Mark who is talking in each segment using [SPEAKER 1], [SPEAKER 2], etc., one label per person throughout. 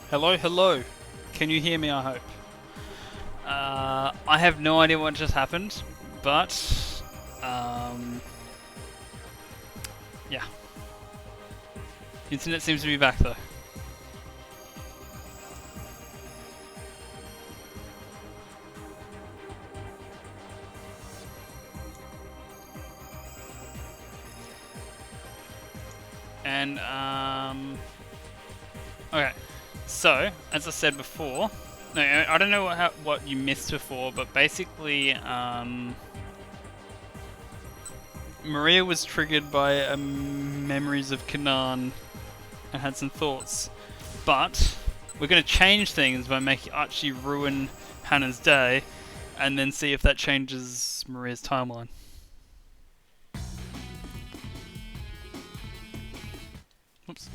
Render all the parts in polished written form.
[SPEAKER 1] Hello, hello. Can you hear me, I hope? I have no idea what just happened, but, um, yeah. Internet seems to be back though. And, okay. So, as I said before, no, I don't know what you missed before, but basically, Maria was triggered by memories of Canaan and had some thoughts. But we're going to change things by making Archie ruin Hannah's day and then see if that changes Maria's timeline. Oops.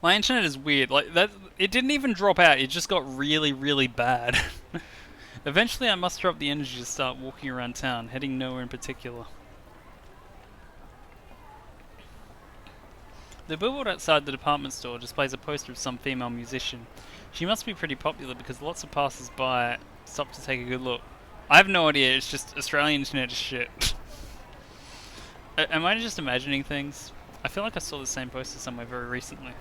[SPEAKER 1] My internet is weird. Like that, it didn't even drop out. It just got really, really bad. Eventually, I muster up the energy to start walking around town, heading nowhere in particular. The billboard outside the department store displays a poster of some female musician. She must be pretty popular because lots of passers-by stop to take a good look. I have no idea. It's just Australian internet is shit. Am I just imagining things? I feel like I saw the same poster somewhere very recently.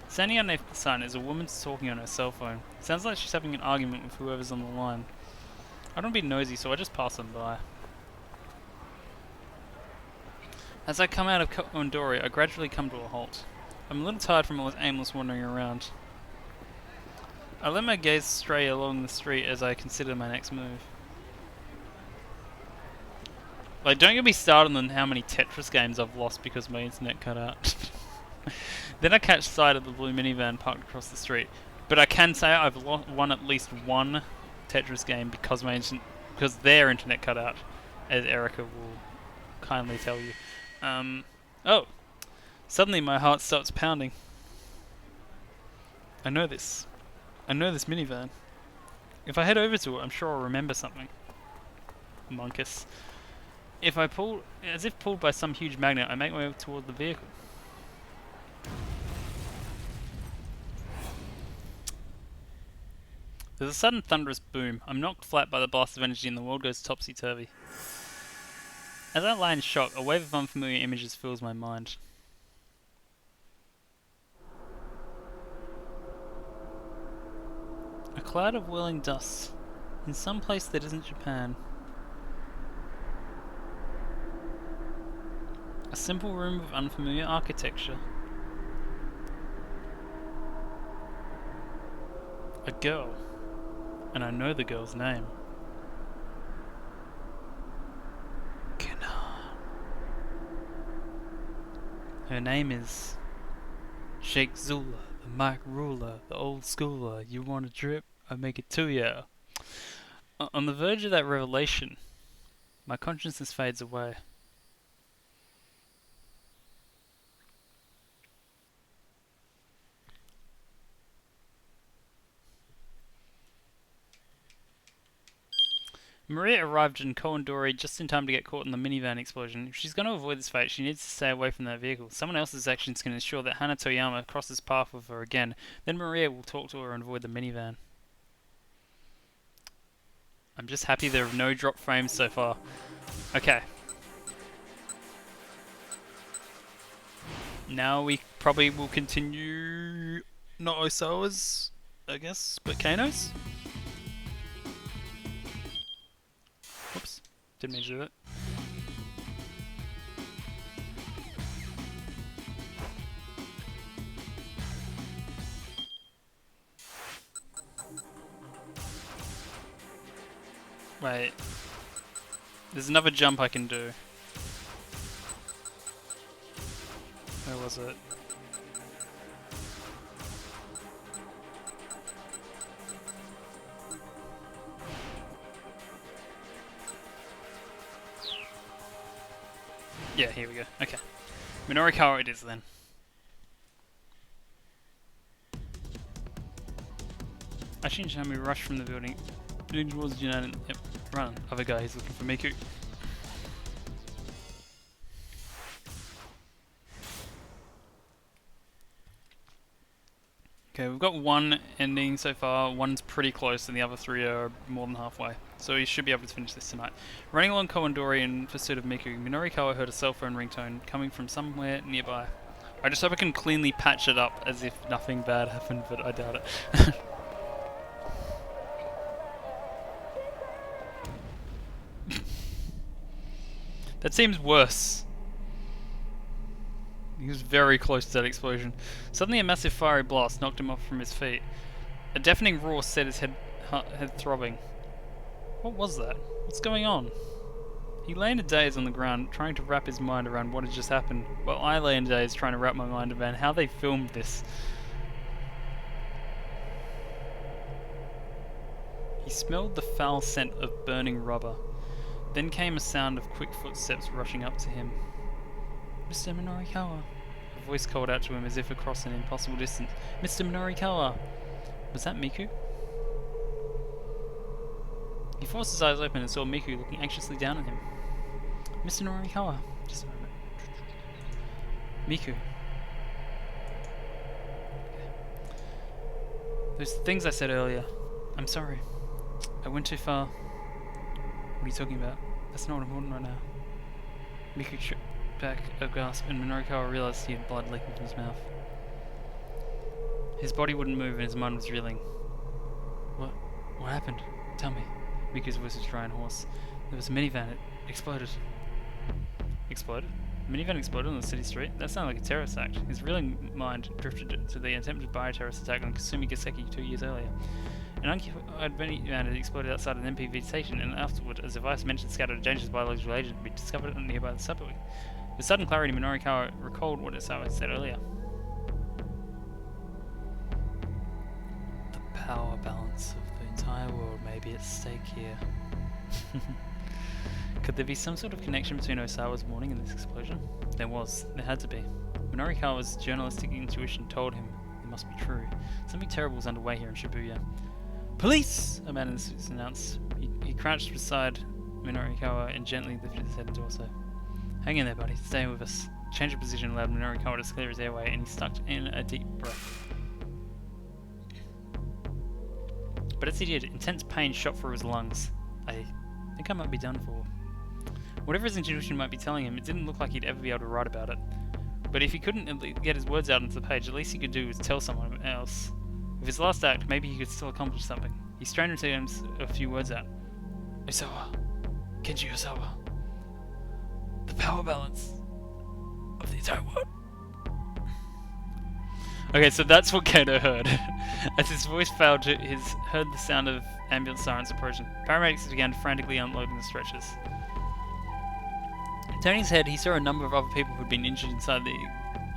[SPEAKER 1] Standing underneath the sun is a woman talking on her cell phone. Sounds like she's having an argument with whoever's on the line. I don't want to be nosy, so I just pass them by. As I come out of Kondori, I gradually come to a halt. I'm a little tired from all this aimless wandering around. I let my gaze stray along the street as I consider my next move. Like, don't get me started on how many Tetris games I've lost because my internet cut out. Then I catch sight of the blue minivan parked across the street. But I can say I've won at least one Tetris game because because their internet cut out, as Erica will kindly tell you. Oh, suddenly my heart starts pounding. I know this. I know this minivan. If I head over to it, I'm sure I'll remember something. Monkus. If I pull, as if pulled by some huge magnet, I make my way toward the vehicle. There's a sudden thunderous boom. I'm knocked flat by the blast of energy and the world goes topsy-turvy. As I lie in shock, a wave of unfamiliar images fills my mind. A cloud of whirling dust. In some place that isn't Japan. A simple room of unfamiliar architecture. A girl. And I know the girl's name. Kanan. Her name is Sheikh Zula, the Mike Ruler, the old schooler. You want a trip? I make it to ya. On the verge of that revelation, my consciousness fades away. Maria arrived in Kowandori just in time to get caught in the minivan explosion. If she's going to avoid this fate, she needs to stay away from that vehicle. Someone else's actions can ensure that Hana Toyama crosses path with her again. Then Maria will talk to her and avoid the minivan. I'm just happy there are no drop frames so far. Okay. Now we probably will continue... not Osawa's, I guess, but Kano's? Whoops. Didn't mean to do it. Wait. There's another jump I can do. Where was it? Yeah, here we go. Okay. Minorikawa it is then. Ashi and Shami rush from the building, moving towards Junan and run. Other guy, he's looking for Miku. Okay, we've got one ending so far. One's pretty close, and the other three are more than halfway. So we should be able to finish this tonight. Running along Kowandori in pursuit of Miku, Minorikawa heard a cell phone ringtone coming from somewhere nearby. I just hope I can cleanly patch it up as if nothing bad happened, but I doubt it. That seems worse. He was very close to that explosion. Suddenly a massive fiery blast knocked him off from his feet. A deafening roar set his head throbbing. What was that? What's going on? He lay in a daze on the ground, trying to wrap his mind around what had just happened, while I lay in a daze trying to wrap my mind around how they filmed this. He smelled the foul scent of burning rubber. Then came a sound of quick footsteps rushing up to him. Mr. Minorikawa. A voice called out to him as if across an impossible distance. Mr. Minorikawa! Was that Miku? He forced his eyes open and saw Miku looking anxiously down at him. Mr. Minorikawa. Just a moment. Miku. Those things I said earlier. I'm sorry. I went too far. What are you talking about? That's not important right now. Miku shook back a gasp, and Minorikawa realized he had blood leaking from his mouth. His body wouldn't move and his mind was reeling. What happened? Tell me. Miku's voice was dry and hoarse. There was a minivan. It exploded. Exploded? A minivan exploded on the city street? That sounded like a terrorist act. His reeling mind drifted to the attempted bioterrorist attack on Kasumi Giseki 2 years earlier. An unoccupied minivan had exploded outside an MPV station, and afterward, as a device mentioned scattered a dangerous biological agent had been discovered nearby the subway. With sudden clarity, Minorikawa recalled what Osawa had said earlier. The power balance of the entire world may be at stake here. Could there be some sort of connection between Osawa's warning and this explosion? There was. There had to be. Minorikawa's journalistic intuition told him it must be true. Something terrible was underway here in Shibuya. Police! A man in the suit announced. He crouched beside Minorikawa and gently lifted his head and torso. Hang in there, buddy. Stay with us. Change of position allowed Minorikawa to clear his airway, and he sucked in a deep breath. But as he did, intense pain shot through his lungs. I think I might be done for. Whatever his intuition might be telling him, it didn't look like he'd ever be able to write about it. But if he couldn't get his words out onto the page, the least he could do was tell someone else. With his last act, maybe he could still accomplish something. He strained to get a few words out. Osawa. Kenji Osawa. The power balance of the entire world. Okay, so that's what Kato heard. As his voice failed, heard the sound of ambulance sirens approaching. Paramedics began frantically unloading the stretchers. Turning his head, he saw a number of other people who'd been injured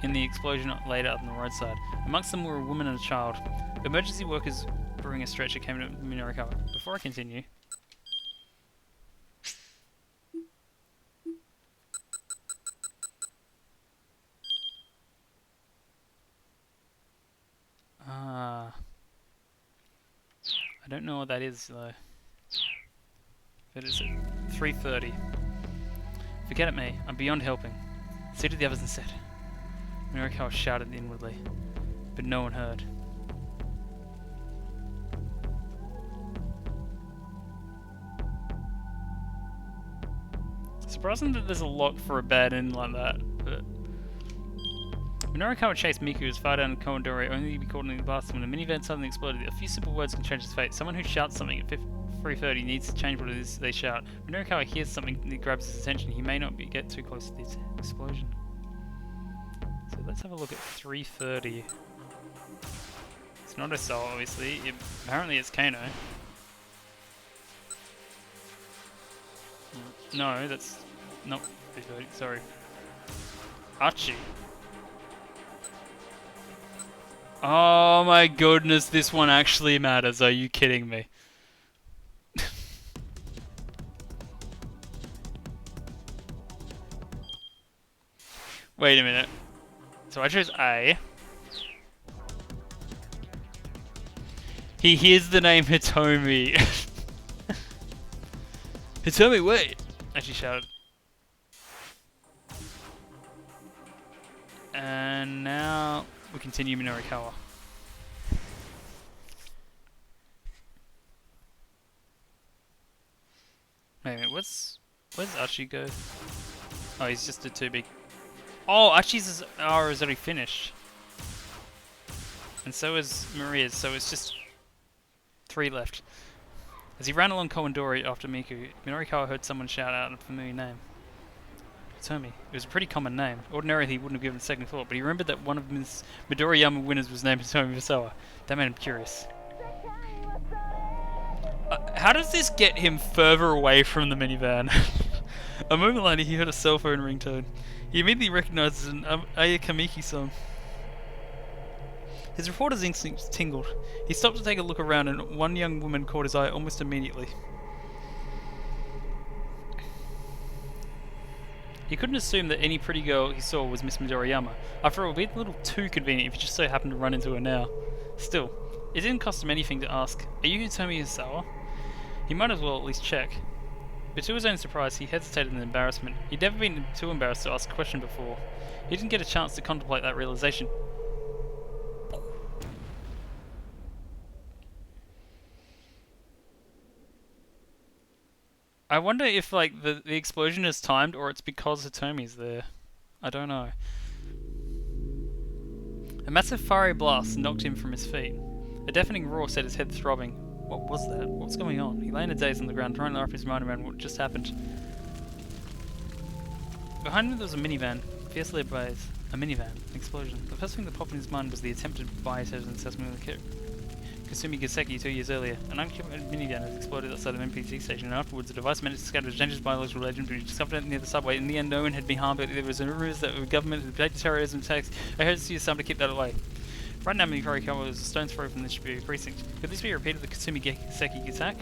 [SPEAKER 1] in the explosion laid out on the roadside. Amongst them were a woman and a child. Emergency workers bringing a stretcher came to Minorikawa. Before I continue... I don't know what that is though. What is it? 3:30. Forget it, me. I'm beyond helping. See to the others instead. Minorikawa shouted inwardly, but no one heard. Surprising that there's a lock for a bad end like that, but... Minorikawa chased Miku as far down Kowandori, only to be caught in the blast when the minivan suddenly exploded. A few simple words can change his fate. Someone who shouts something at 3:30 needs to change what it is they shout. Minorikawa hears something that grabs his attention. He may not get too close to this explosion. So let's have a look at 3:30. It's not a soul, obviously. Apparently it's Kano. No, that's not 3:30. Sorry. Archie. Oh my goodness, this one actually matters. Are you kidding me? Wait a minute. So I chose A. He hears the name Hitomi. Hitomi, wait! As she shouted. And now we continue Minorikawa. Wait a minute, where's Archie go? Oh, he's just a too big. Oh, Archie's hour is already finished. And so is Maria's, so it's just 3 left. As he ran along Kowandori after Miku, Minorikawa heard someone shout out a familiar name. Hitomi. It was a pretty common name. Ordinarily he wouldn't have given a second thought, but he remembered that one of Ms. Midoriyama winners was named Hitomi Misawa. That made him curious. How does this get him further away from the minivan? A moment later he heard a cell phone ringtone. He immediately recognized an Ayakamiki song. His reporter's instincts tingled. He stopped to take a look around and one young woman caught his eye almost immediately. He couldn't assume that any pretty girl he saw was Miss Midoriyama. After all, it would be a little too convenient if he just so happened to run into her now. Still, it didn't cost him anything to ask, "Are you Hitomi Misawa?" He might as well at least check. But to his own surprise, he hesitated in embarrassment. He'd never been too embarrassed to ask a question before. He didn't get a chance to contemplate that realization. I wonder if like the explosion is timed or it's because Hitomi's there. I don't know. A massive fiery blast knocked him from his feet. A deafening roar set his head throbbing. What was that? What was going on? He lay in a daze on the ground, trying to wrap his mind around what just happened. Behind him there was a minivan, fiercely ablaze. A minivan. An explosion. The first thing that popped in his mind was the attempted buy-attendant assessment of the Kasumi Giseki 2 years earlier. An unoccupied minivan has exploded outside of MPT station, and afterwards the device managed to scatter a dangerous biological agent which discovered it near the subway. In the end, no one had been harmed, but there was a rumor that the government had paid terrorism attacks. I heard it's time to keep that away. Right now, Minorikawa was a stone's throw from the Shibuya precinct. Could this be a repeat of the Kasumi Giseki attack?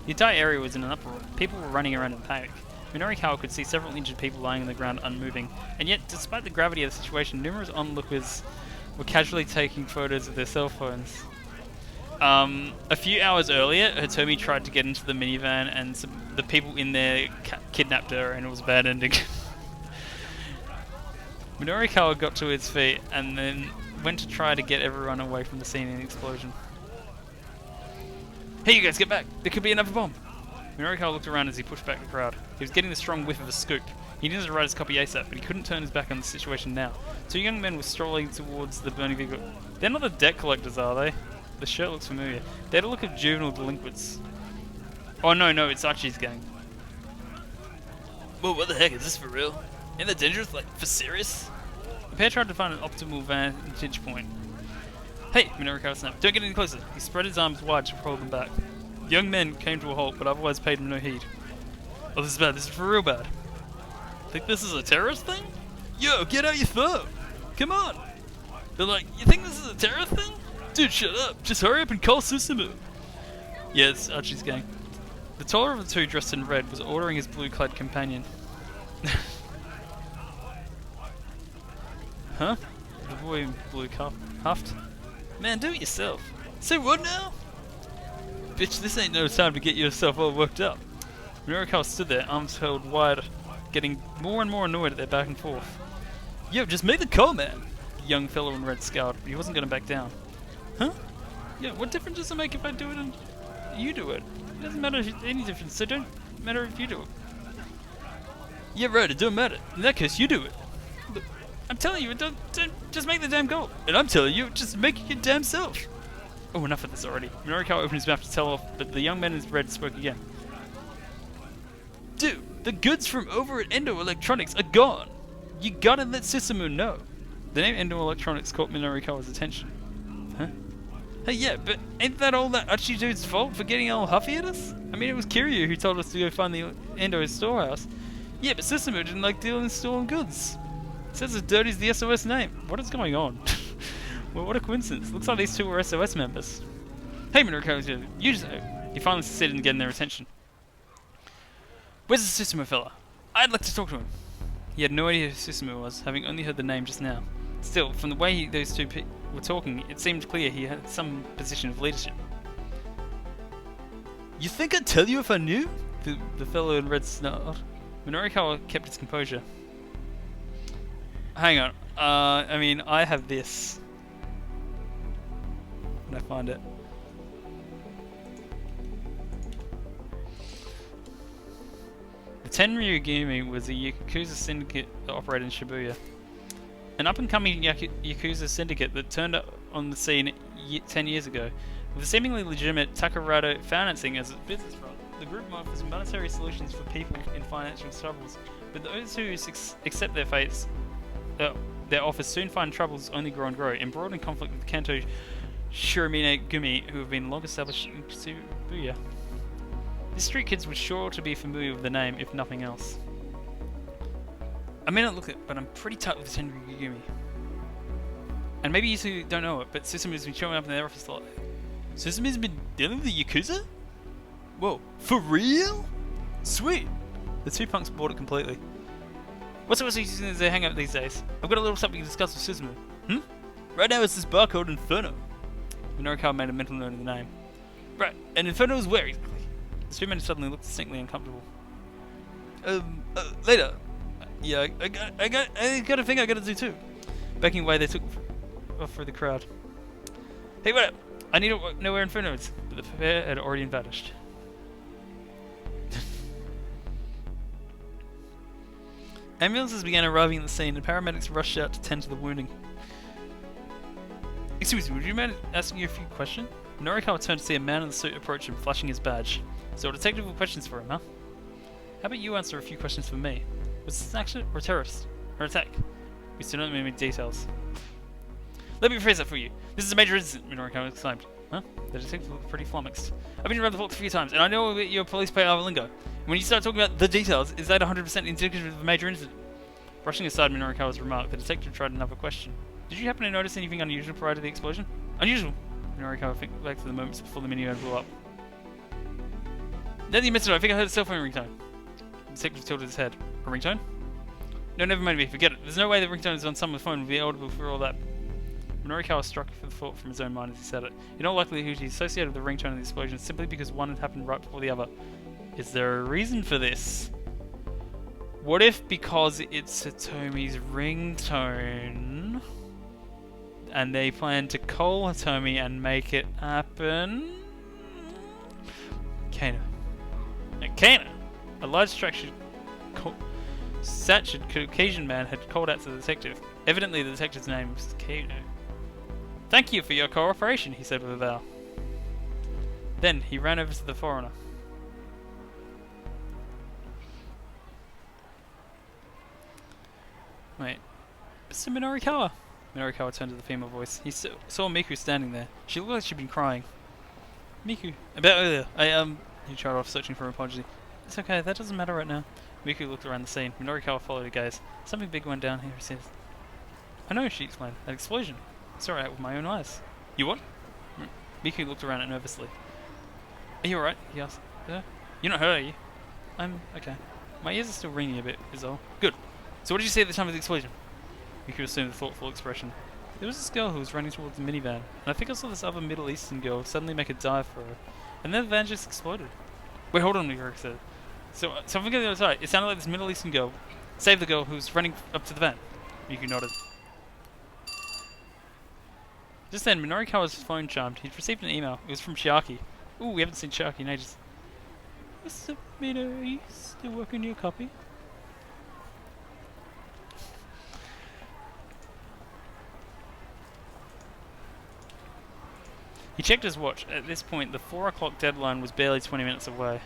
[SPEAKER 1] The entire area was in an uproar. People were running around in panic. Minorikawa could see several injured people lying on the ground unmoving, and yet, despite the gravity of the situation, numerous onlookers were casually taking photos of their cell phones. A few hours earlier, Hitomi tried to get into the minivan and the people in there kidnapped her and it was a bad ending. Minorikawa got to his feet and then went to try to get everyone away from the scene of the explosion. Hey, you guys, get back! There could be another bomb! Minorikawa looked around as he pushed back the crowd. He was getting the strong whiff of a scoop. He needed to write his copy ASAP, but he couldn't turn his back on the situation now. 2 young men were strolling towards the burning vehicle. They're not the debt collectors, are they? The shirt looks familiar. They had a look of juvenile delinquents. Oh no, it's Archie's gang. Well, what the heck, is this for real? Ain't that dangerous? Like, for serious? The pair tried to find an optimal vantage point. Hey, Minorikawa snapped. Don't get any closer. He spread his arms wide to pull them back. The young men came to a halt, but otherwise paid him no heed. Oh, this is bad. This is for real bad. Think this is a terrorist thing? Yo, get out your phone! Come on! They're like, you think this is a terrorist thing? Dude, shut up! Just hurry up and call Susumu! Yeah, it's Archie's gang. The taller of the two, dressed in red, was ordering his blue-clad companion. Huh? The boy in blue huffed. Man, do it yourself. Say what now? Bitch, this ain't no time to get yourself all worked up. Minorikawa stood there, arms held wide, getting more and more annoyed at their back and forth. Yo, just make the call, man! The young fellow in red scowled, but he wasn't going to back down. Huh? Yeah, what difference does it make if I do it and you do it? It doesn't matter any difference, so don't matter if you do it. Yeah, right, it don't matter. In that case, you do it. Look, I'm telling you, don't just make the damn call. And I'm telling you, just make it your damn self. Oh, enough of this already. Minorikawa opened his mouth to tell off, but the young man in red spoke again. Dude, the goods from over at Endo Electronics are gone. You gotta let Susumu know. The name Endo Electronics caught Minorikawa's attention. Huh? Hey, yeah, but ain't that all that Archie dude's fault for getting all huffy at us? I mean, it was Kiryu who told us to go find the Endo storehouse. Yeah, but Susumu didn't like dealing in stolen goods. Says as dirty as the SOS name. What is going on? Well, what a coincidence. Looks like these two were SOS members. Hey, Minorikawa, you just... He finally succeeded in getting their attention. Where's the Susumu fella? I'd like to talk to him. He had no idea who Susumu was, having only heard the name just now. Still, from the way those two were talking, it seemed clear he had some position of leadership. You think I'd tell you if I knew? The fellow in red snarled. Minorikawa kept his composure. Hang on. I mean, I have this. When I find it. The Tenryugumi was a Yakuza syndicate that operated in Shibuya. An up-and-coming Yakuza syndicate that turned up on the scene 10 years ago. With seemingly legitimate Takarado financing as its business front, the group offers monetary solutions for people in financial troubles, but those who accept their fates, their offers soon find troubles only grow and grow, embroiled in conflict with Kanto Shiramine Gumi, who have been long established in Shibuya. These street kids were sure to be familiar with the name, if nothing else. I may not look it, but I'm pretty tight with the Tenryugumi. And maybe you two don't know it, but Susumu's been showing up in their office a lot. Susumu's been dealing with the Yakuza? Whoa, for real? Sweet! The two punks bought it completely. What's it using as they hang out these days? I've got a little something to discuss with Susumu. Right now it's this bar called Inferno. Minorikawa made a mental note of the name. Right, and Inferno is where exactly? The two men suddenly looked distinctly uncomfortable. Later. Yeah, I got a thing I gotta do too. Backing away, they took off through the crowd. Hey, what up? I need to know where Inferno is, but the pair had already vanished. Ambulances began arriving at the scene, and paramedics rushed out to tend to the wounding. Excuse me, would you mind asking you a few questions? Norikawa turned to see a man in the suit approach him, flashing his badge. So, a detective with questions for him, huh? How about you answer a few questions for me? Was this an accident or a terrorist? Or attack? We still don't know any details. Let me rephrase that for you. This is a major incident, Minorikawa exclaimed. Huh? The detective looked pretty flummoxed. I've been around the block a few times, and I know that you're police play our lingo. When you start talking about the details, is that 100% indicative of a major incident? Brushing aside Minorikawa's remark, the detective tried another question. Did you happen to notice anything unusual prior to the explosion? Unusual? Minorikawa think back to the moments before the minivan blew up. Now that you mentioned it, I think I heard a cell phone ringtone. The detective tilted his head. A ringtone? No, never mind me, forget it. There's no way the ringtone is on someone's phone would be audible for all that. Minorikawa struck for the thought from his own mind as he said it. In all likelihood, he associated the ringtone and the explosion simply because one had happened right before the other. Is there a reason for this? What if because it's Hitomi's ringtone and they plan to call Hitomi and make it happen? Kano. Kano! A large statured Caucasian man had called out to the detective. Evidently the detective's name was Kano. Thank you for your cooperation, he said with a bow. Then he ran over to the foreigner. Wait, Mr. Minorikawa? Minorikawa turned to the female voice. He saw Miku standing there. She looked like she'd been crying. Miku, about earlier, he tried off searching for an apology. It's okay, that doesn't matter right now. Miku looked around the scene. Minorikawa followed her gaze. Something big went down here, he says. I know, she explained. An explosion. I saw it with my own eyes. You what? Miku looked around it nervously. Are you alright? He asked. You're not hurt, are you? I'm okay. My ears are still ringing a bit, is all. Good. So what did you see at the time of the explosion? Miku assumed a thoughtful expression. There was this girl who was running towards the minivan, and I think I saw this other Middle Eastern girl suddenly make a dive for her. And then the van just exploded. Wait, hold on, Miku said. So I'm thinking the other side. It sounded like this Middle Eastern girl saved the girl who was running up to the van. Miku nodded. Just then, Minorikawa's phone chimed. He'd received an email. It was from Chiaki. Ooh, we haven't seen Chiaki in ages. Mr. Mino, are you still working on your copy? He checked his watch. At this point, the 4 o'clock deadline was barely 20 minutes away.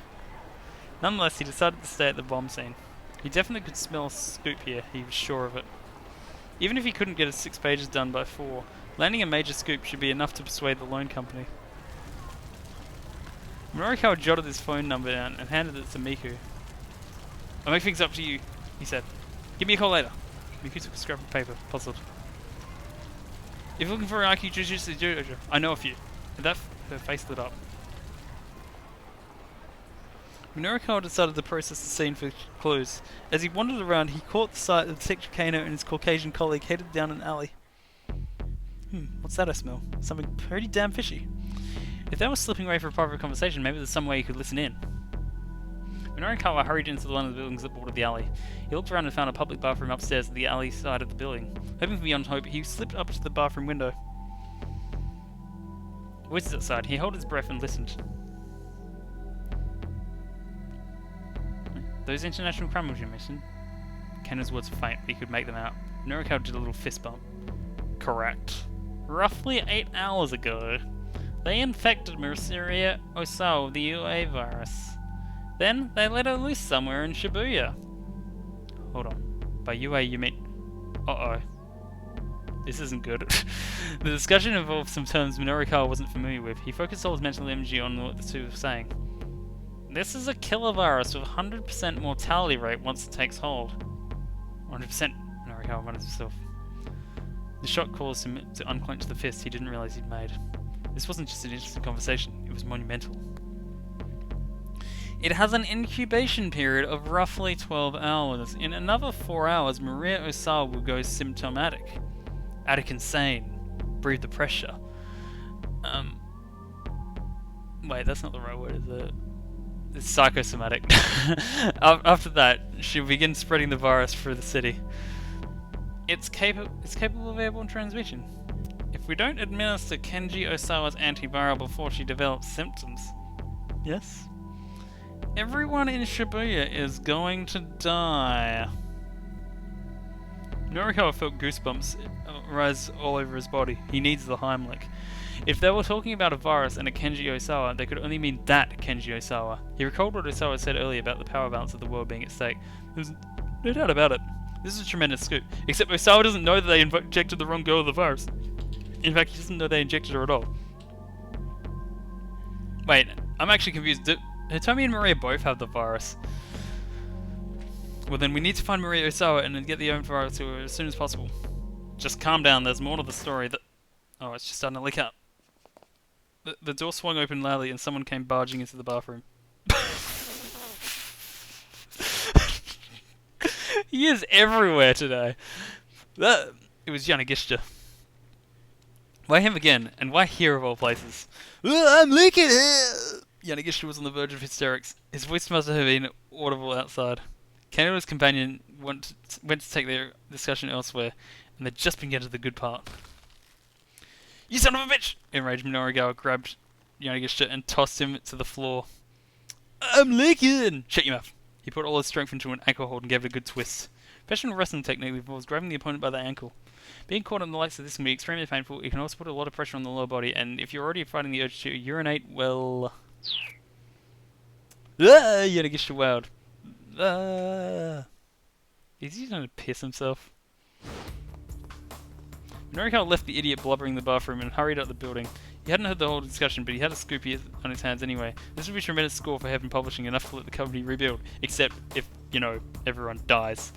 [SPEAKER 1] Nonetheless, he decided to stay at the bomb scene. He definitely could smell a scoop here, he was sure of it. Even if he couldn't get his 6 pages done by 4, landing a major scoop should be enough to persuade the loan company. Minorikawa jotted his phone number down and handed it to Miku. I'll make things up to you, he said. Give me a call later. Miku took a scrap of paper, puzzled. If you're looking for an IQ Jujutsu dojo, I know a few. And that her face lit up. Minorikawa decided to process the scene for clues. As he wandered around, he caught the sight of Detective Kano and his Caucasian colleague headed down an alley. What's that I smell? Something pretty damn fishy. If they were slipping away for a private conversation, maybe there's some way you could listen in. Minorikawa hurried into one of the buildings that bordered the alley. He looked around and found a public bathroom upstairs at the alley side of the building. Hoping for beyond hope, he slipped up to the bathroom window. Voices outside. He held his breath and listened. Those international criminals you mentioned? Kenna's words were faint, but he could make them out. Minorikawa did a little fist bump. Correct. Roughly 8 hours ago, they infected Miseria Osawa with the UA virus. Then, they let her loose somewhere in Shibuya. Hold on. By UA, you mean... Uh-oh. This isn't good. The discussion involved some terms Minorikawa wasn't familiar with. He focused all his mental energy on what the two were saying. This is a killer virus with a 100% mortality rate once it takes hold. 100%, Minorikawa muttered himself. The shock caused him to unclench the fist he didn't realize he'd made. This wasn't just an interesting conversation, it was monumental. It has an incubation period of roughly 12 hours. In another 4 hours, Maria Osawa will go symptomatic. Attic insane. Breathe the pressure. Wait, that's not the right word, is it? It's psychosomatic. After that, she'll begin spreading the virus through the city. It's capable of airborne transmission. If we don't administer Kenji Osawa's antiviral before she develops symptoms... Yes? Everyone in Shibuya is going to die. Norikawa felt goosebumps rise all over his body. He needs the Heimlich. If they were talking about a virus and a Kenji Osawa, they could only mean that Kenji Osawa. He recalled what Osawa said earlier about the power balance of the world being at stake. There's no doubt about it. This is a tremendous scoop. Except Osawa doesn't know that they injected the wrong girl with the virus. In fact, he doesn't know they injected her at all. Wait, I'm actually confused. Hitomi and Maria both have the virus. Well then we need to find Maria Osawa and get the virus to her as soon as possible. Just calm down, there's more to the story. Oh, it's just starting to leak out. The door swung open loudly and someone came barging into the bathroom. He is everywhere today. It was Yanagishita. Why him again? And why here of all places? I'm leaking here! Yanagishita was on the verge of hysterics. His voice must have been audible outside. Ken and his companion went to take their discussion elsewhere, and they'd just been getting to the good part. You son of a bitch! Enraged Minorikawa grabbed Yanagishita and tossed him to the floor. I'm leaking! Shut your mouth. He put all his strength into an ankle hold and gave it a good twist. Professional wrestling technique involves grabbing the opponent by the ankle. Being caught in the lights of this can be extremely painful. It can also put a lot of pressure on the lower body, and if you're already fighting the urge to urinate, well... Yanagishita wailed. Is he going to piss himself? Norikawa left the idiot blubbering in the bathroom and hurried out the building. He hadn't heard the whole discussion, but he had a scoopy on his hands anyway. This would be a tremendous score for Heaven Publishing, enough to let the company rebuild. Except if, you know, everyone dies.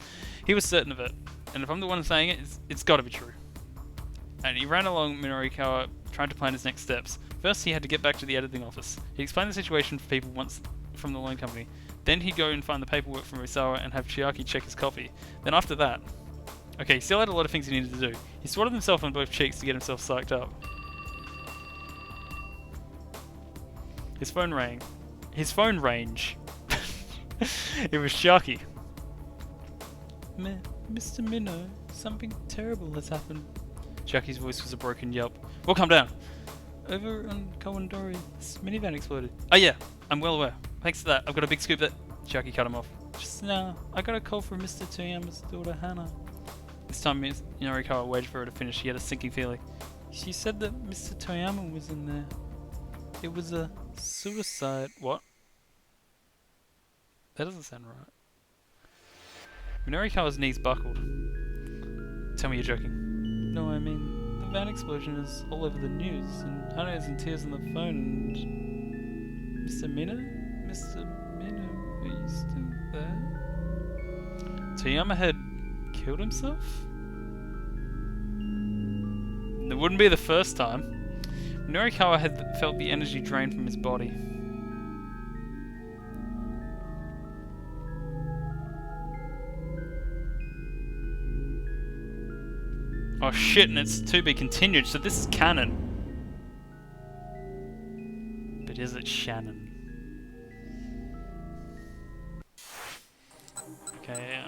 [SPEAKER 1] He was certain of it. And if I'm the one saying it, it's gotta be true. And he ran along Minorikawa, trying to plan his next steps. First, he had to get back to the editing office. He explained the situation for people once from the loan company. Then he'd go and find the paperwork from Osawa and have Chiaki check his copy. Then after that... Okay, he still had a lot of things he needed to do. He swatted himself on both cheeks to get himself psyched up. His phone rang. His phone range. It was Chiaki. Mr. Minnow, something terrible has happened. Chiaki's voice was a broken yelp. Well, calm down. Over on Kawandori, this minivan exploded. Oh yeah, I'm well aware. Thanks to that, I've got a big scoop that... Chiaki cut him off. Just now, I got a call from Mr. Toyama's daughter, Hannah. This time, Norikawa waited for her to finish. He had a sinking feeling. She said that Mr. Toyama was in there. It was a suicide... What? That doesn't sound right. Minorikawa's knees buckled. Tell me you're joking. No, I mean, the van explosion is all over the news, and Hannah is in tears on the phone, and... Mr. Minnow? Mr. Minnow, are you still there? Toyama had killed himself? It wouldn't be the first time. Norikawa had felt the energy drain from his body. Oh shit, and it's to be continued, so this is canon. But is it Shannon? Okay,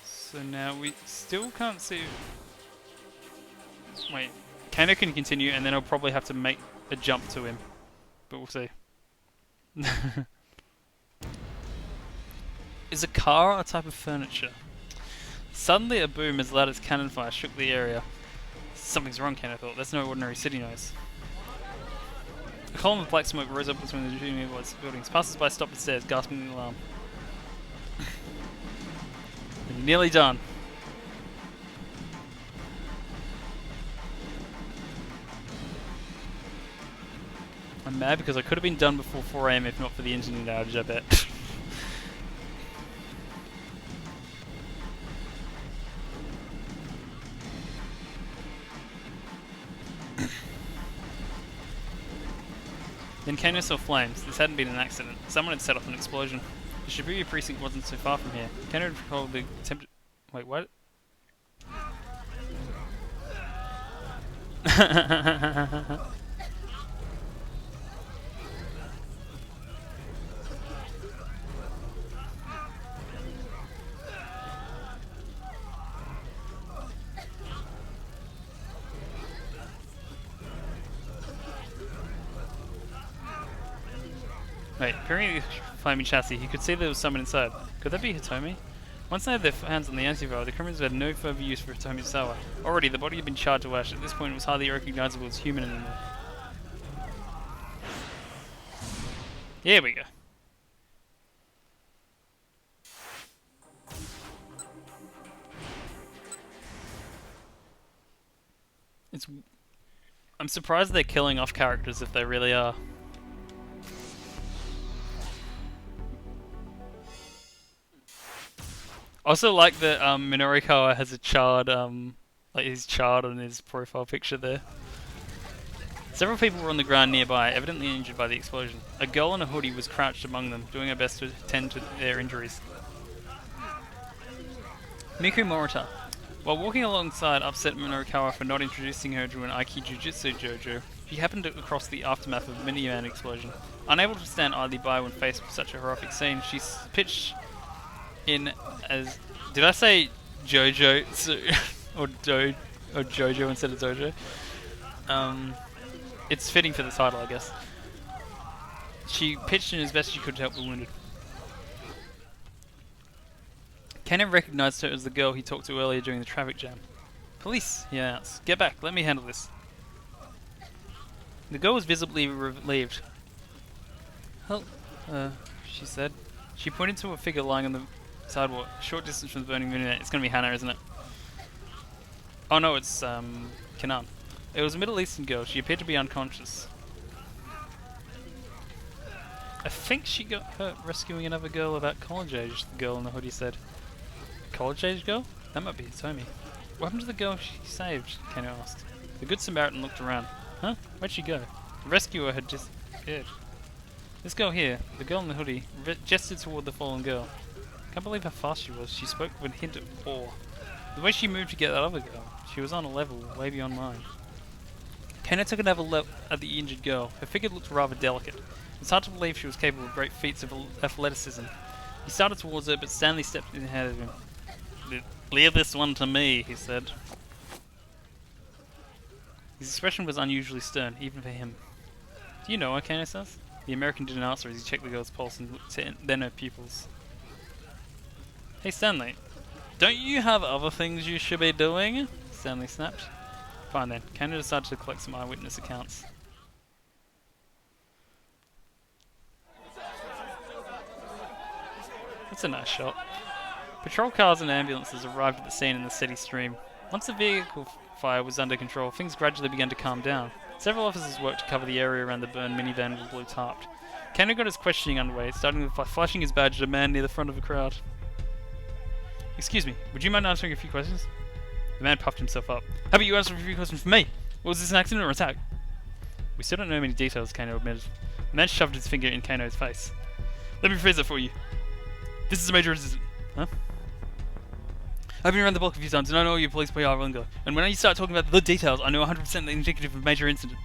[SPEAKER 1] so now we still can't see... Wait, Kano can continue, and then I'll probably have to make a jump to him. But we'll see. Is a car a type of furniture? Suddenly a boom as loud as cannon fire shook the area. Something's wrong, Kano thought. That's no ordinary city noise. A column of black smoke rose up between the two nearby buildings. Passers-by stopped the stairs, gasping in alarm. Nearly done. I'm mad because I could have been done before 4 AM if not for the internet outage, I bet. Then Kano saw flames. This hadn't been an accident. Someone had set off an explosion. The Shibuya precinct wasn't so far from here. Kano had probably attempted... Wait, what? Wait, peering the flaming chassis, he could see there was someone inside. Could that be Hitomi? Once they had their hands on the antivirus, the criminals had no further use for Hitomi Sawa. Already, the body had been charred to ash. At this point, it was hardly recognizable as human anymore. Here we go. I'm surprised they're killing off characters if they really are. I also like that Minorikawa has a charred, like he's charred on his profile picture there. Several people were on the ground nearby, evidently injured by the explosion. A girl in a hoodie was crouched among them, doing her best to tend to their injuries. Miku Morita. While walking alongside upset Minorikawa for not introducing her to an Aiki Jiu-Jitsu dojo, she happened across the aftermath of a minivan explosion. Unable to stand idly by when faced with such a horrific scene, she pitched in as... Did I say Jojo or Jojo instead of Dojo? It's fitting for the title, I guess. She pitched in as best she could to help the wounded. Kano recognized her as the girl he talked to earlier during the traffic jam. Police, he announced. Get back, let me handle this. The girl was visibly relieved. Help, she said. She pointed to a figure lying on the sidewalk, a short distance from the burning minivan. It's gonna be Hannah, isn't it? Oh no, it's Kanan. It was a Middle Eastern girl. She appeared to be unconscious. I think she got hurt rescuing another girl about college age, the girl in the hoodie said. College age girl? That might be Hitomi. What happened to the girl she saved? Kano asked. The Good Samaritan looked around. Huh? Where'd she go? The rescuer had disappeared. This girl here, the girl in the hoodie, gestured toward the fallen girl. Can't believe how fast she was. She spoke with a hint of awe. The way she moved to get that other girl, she was on a level way beyond mine. Kano took another look at the injured girl. Her figure looked rather delicate. It's hard to believe she was capable of great feats of athleticism. He started towards her, but Stanley stepped in ahead of him. Leave this one to me, he said. His expression was unusually stern, even for him. Do you know her, Kano says? The American didn't answer as he checked the girl's pulse and then her pupils. Hey Stanley, don't you have other things you should be doing? Stanley snapped. Fine then, Kano decided to collect some eyewitness accounts. That's a nice shot. Patrol cars and ambulances arrived at the scene in the steady stream. Once the vehicle fire was under control, things gradually began to calm down. Several officers worked to cover the area around the burned minivan with blue tarp. Kano got his questioning underway, starting by flashing his badge at a man near the front of the crowd. Excuse me, would you mind answering a few questions? The man puffed himself up. How about you answer a few questions for me? Was this an accident or attack? We still don't know many details, Kano admitted. The man shoved his finger in Kano's face. Let me phrase that for you. This is a major incident. Huh? I've been around the block a few times and I know where your police PR will go. And when you start talking about the details, I know 100% the indicative of a major incident.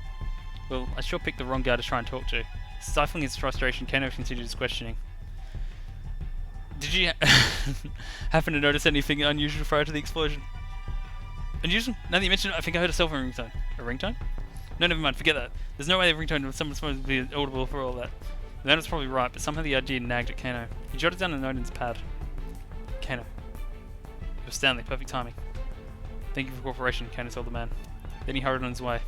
[SPEAKER 1] Well, I sure picked the wrong guy to try and talk to. Stifling his frustration, Kano continued his questioning. Did you happen to notice anything unusual prior to the explosion? Unusual? Now that you mention it, I think I heard a cell phone ringtone. A ringtone? No, never mind, forget that. There's no way a ringtone was someone's supposed to be audible for all that. The man was probably right, but somehow the idea nagged at Kano. He jotted down a note in his pad. Kano. It was Stanley, perfect timing. Thank you for cooperation, Kano told the man. Then he hurried on his way.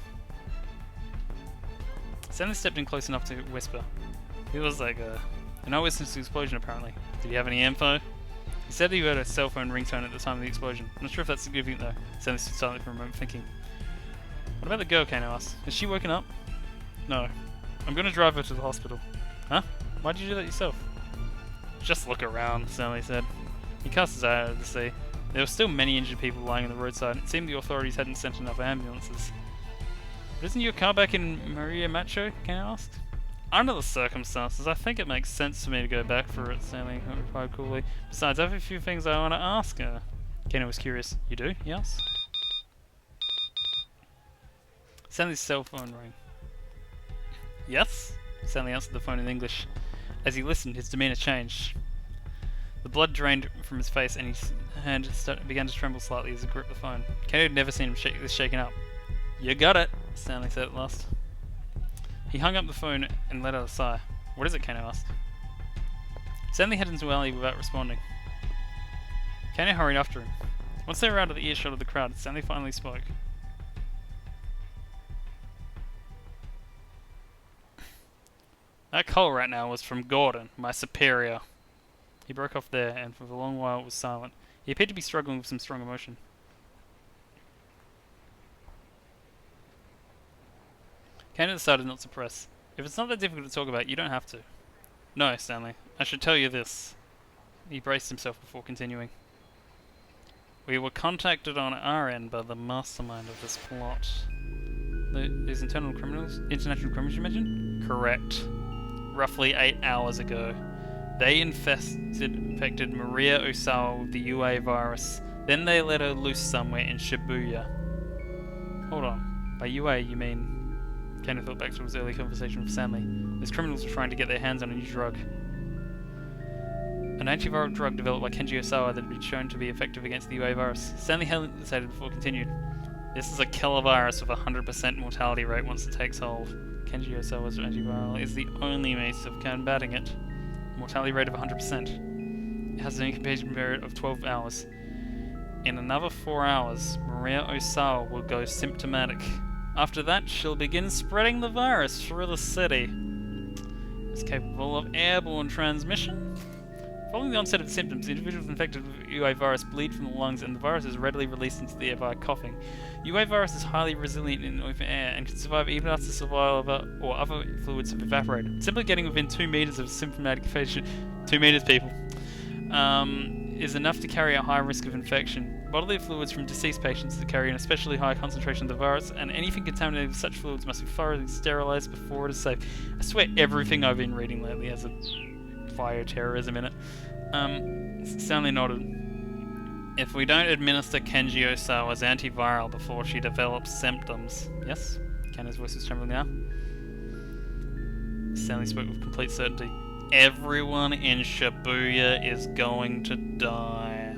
[SPEAKER 1] Stanley stepped in close enough to whisper. He was like, an eyewitness to the explosion apparently. Did he have any info? He said he heard a cell phone ringtone at the time of the explosion. I'm not sure if that's significant though. Stanley stood silently for a moment thinking. What about the girl, Kano asked? Has she woken up? No. I'm gonna drive her to the hospital. Huh? Why'd you do that yourself? Just look around, Stanley said. He cast his eye out of the sea. There were still many injured people lying on the roadside. It seemed the authorities hadn't sent enough ambulances. But isn't your car back in Maria Macho? Kano asked. Under the circumstances, I think it makes sense for me to go back for it, Stanley replied coolly. Besides, I have a few things I want to ask her. Kano was curious. You do? He asked. Stanley's cell phone rang. Yes? Stanley answered the phone in English. As he listened, his demeanour changed. The blood drained from his face and his hand began to tremble slightly as he gripped the phone. Kano had never seen him this shaken up. You got it, Stanley said at last. He hung up the phone and let out a sigh. What is it, Kano asked. Stanley headed into the alley without responding. Kano hurried after him. Once they were out of the earshot of the crowd, Stanley finally spoke. That call right now was from Gordon, my superior. He broke off there, and for a long while was silent. He appeared to be struggling with some strong emotion. Kano decided not to press. If it's not that difficult to talk about, you don't have to. No, Stanley. I should tell you this. He braced himself before continuing. We were contacted on our end by the mastermind of this plot. These international criminals you mentioned? Correct. Roughly 8 hours ago. They infected Maria Osawa with the UA virus. Then they let her loose somewhere in Shibuya. Hold on. By UA you mean... Kano thought back to his early conversation with Stanley. These criminals were trying to get their hands on a new drug. An antiviral drug developed by Kenji Osawa that had been shown to be effective against the UA virus. Stanley hesitated before continued. This is a killer virus with a 100% mortality rate once it takes hold. Kenji Osawa's antiviral is the only means of combating it. Mortality rate of 100%. It has an incubation period of 12 hours. In another 4 hours, Maria Osawa will go symptomatic. After that, she'll begin spreading the virus through the city. It's capable of airborne transmission. Following the onset of symptoms, individuals infected with UA virus bleed from the lungs and the virus is readily released into the air via coughing. UA virus is highly resilient in open air and can survive even after survival or other fluids have evaporated. Simply getting within 2 meters of symptomatic infection, 2 meters people, is enough to carry a high risk of infection. Bodily fluids from deceased patients that carry an especially high concentration of the virus, and anything contaminated with such fluids must be thoroughly sterilized before it is safe. I swear everything I've been reading lately has a bioterrorism in it. Stanley nodded. If we don't administer Kenji Osawa's antiviral before she develops symptoms... Yes? Kano's voice was trembling now. Stanley spoke with complete certainty. Everyone in Shibuya is going to die.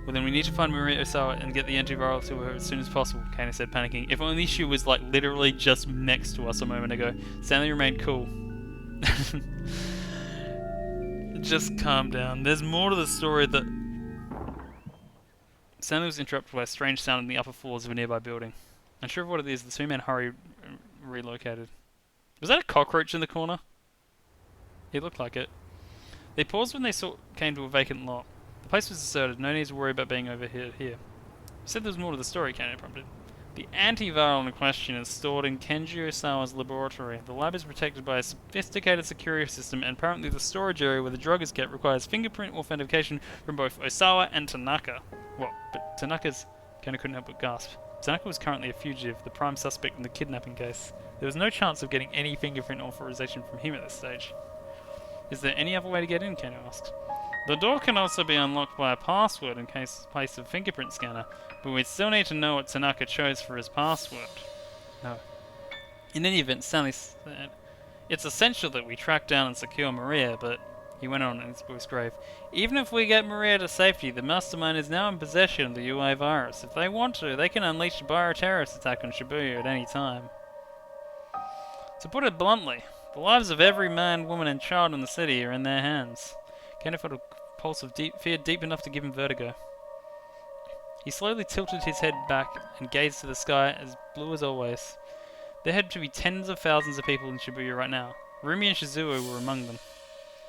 [SPEAKER 1] Well then we need to find Maria Osawa and get the antiviral to her as soon as possible, Kano said, panicking. If only she was like literally just next to us a moment ago. Stanley remained cool. Just calm down. There's more to the story that... Stanley was interrupted by a strange sound in the upper floors of a nearby building. Unsure of what it is, the two men hurried relocated. Was that a cockroach in the corner? It looked like it. They paused when they came to a vacant lot. The place was deserted, no need to worry about being overheard here. You said there was more to the story, Kano prompted. The antiviral in question is stored in Kenji Osawa's laboratory. The lab is protected by a sophisticated security system, and apparently the storage area where the drug is kept requires fingerprint authentication from both Osawa and Tanaka. What? But Tanaka's... Kano couldn't help but gasp. Tanaka was currently a fugitive, the prime suspect in the kidnapping case. There was no chance of getting any fingerprint authorization from him at this stage. Is there any other way to get in? Kano asked. The door can also be unlocked by a password in place of fingerprint scanner, but we'd still need to know what Tanaka chose for his password. No. In any event, Stanley said, it's essential that we track down and secure Maria, but he went on in his voice grave. Even if we get Maria to safety, the Mastermind is now in possession of the UA virus. If they want to, they can unleash a bioterrorist attack on Shibuya at any time. To put it bluntly, the lives of every man, woman and child in the city are in their hands. Kano felt a pulse of fear deep enough to give him vertigo. He slowly tilted his head back and gazed to the sky as blue as always. There had to be tens of thousands of people in Shibuya right now. Rumi and Shizuo were among them.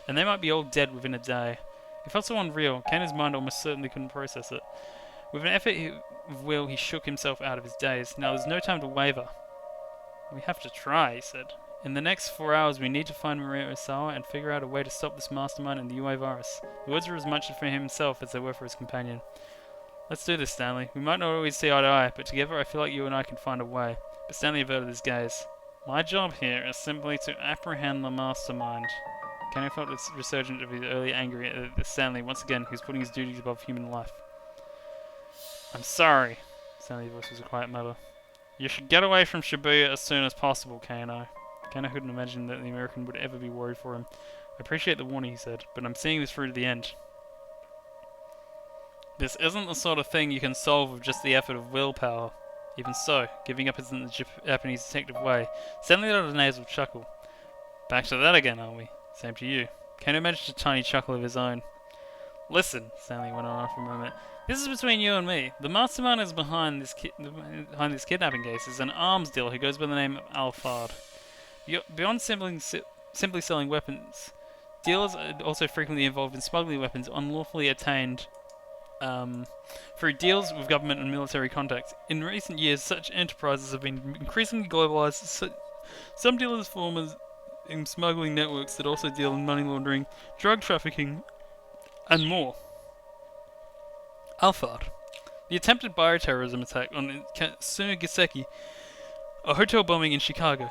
[SPEAKER 1] And they might be all dead within a day. It felt so unreal, Kano's mind almost certainly couldn't process it. With an effort of will, he shook himself out of his daze. Now there's no time to waver. We have to try, he said. In the next 4 hours, we need to find Maria Osawa and figure out a way to stop this Mastermind and the UA virus. The words were as much for himself as they were for his companion. Let's do this, Stanley. We might not always see eye to eye, but together I feel like you and I can find a way. But Stanley averted his gaze. My job here is simply to apprehend the Mastermind. Kano felt this resurgence of his earlier anger at Stanley once again, who's putting his duties above human life. I'm sorry. Stanley's voice was a quiet mutter. You should get away from Shibuya as soon as possible, Kano. Kano couldn't imagine that the American would ever be worried for him. I appreciate the warning, he said, but I'm seeing this through to the end. This isn't the sort of thing you can solve with just the effort of willpower. Even so, giving up isn't the Japanese detective way. Stanley let out a nasal chuckle. Back to that again, are we? Same to you. Kano managed a tiny chuckle of his own. Listen, Stanley went on after a moment. This is between you and me. The Mastermind is behind this kidnapping case is an arms dealer who goes by the name of Alphard. Beyond simply selling weapons, dealers are also frequently involved in smuggling weapons unlawfully attained through deals with government and military contacts. In recent years, such enterprises have been increasingly globalized. Some dealers form in smuggling networks that also deal in money laundering, drug trafficking, and more. Alphard. The attempted bioterrorism attack on Tsunagiseki, a hotel bombing in Chicago.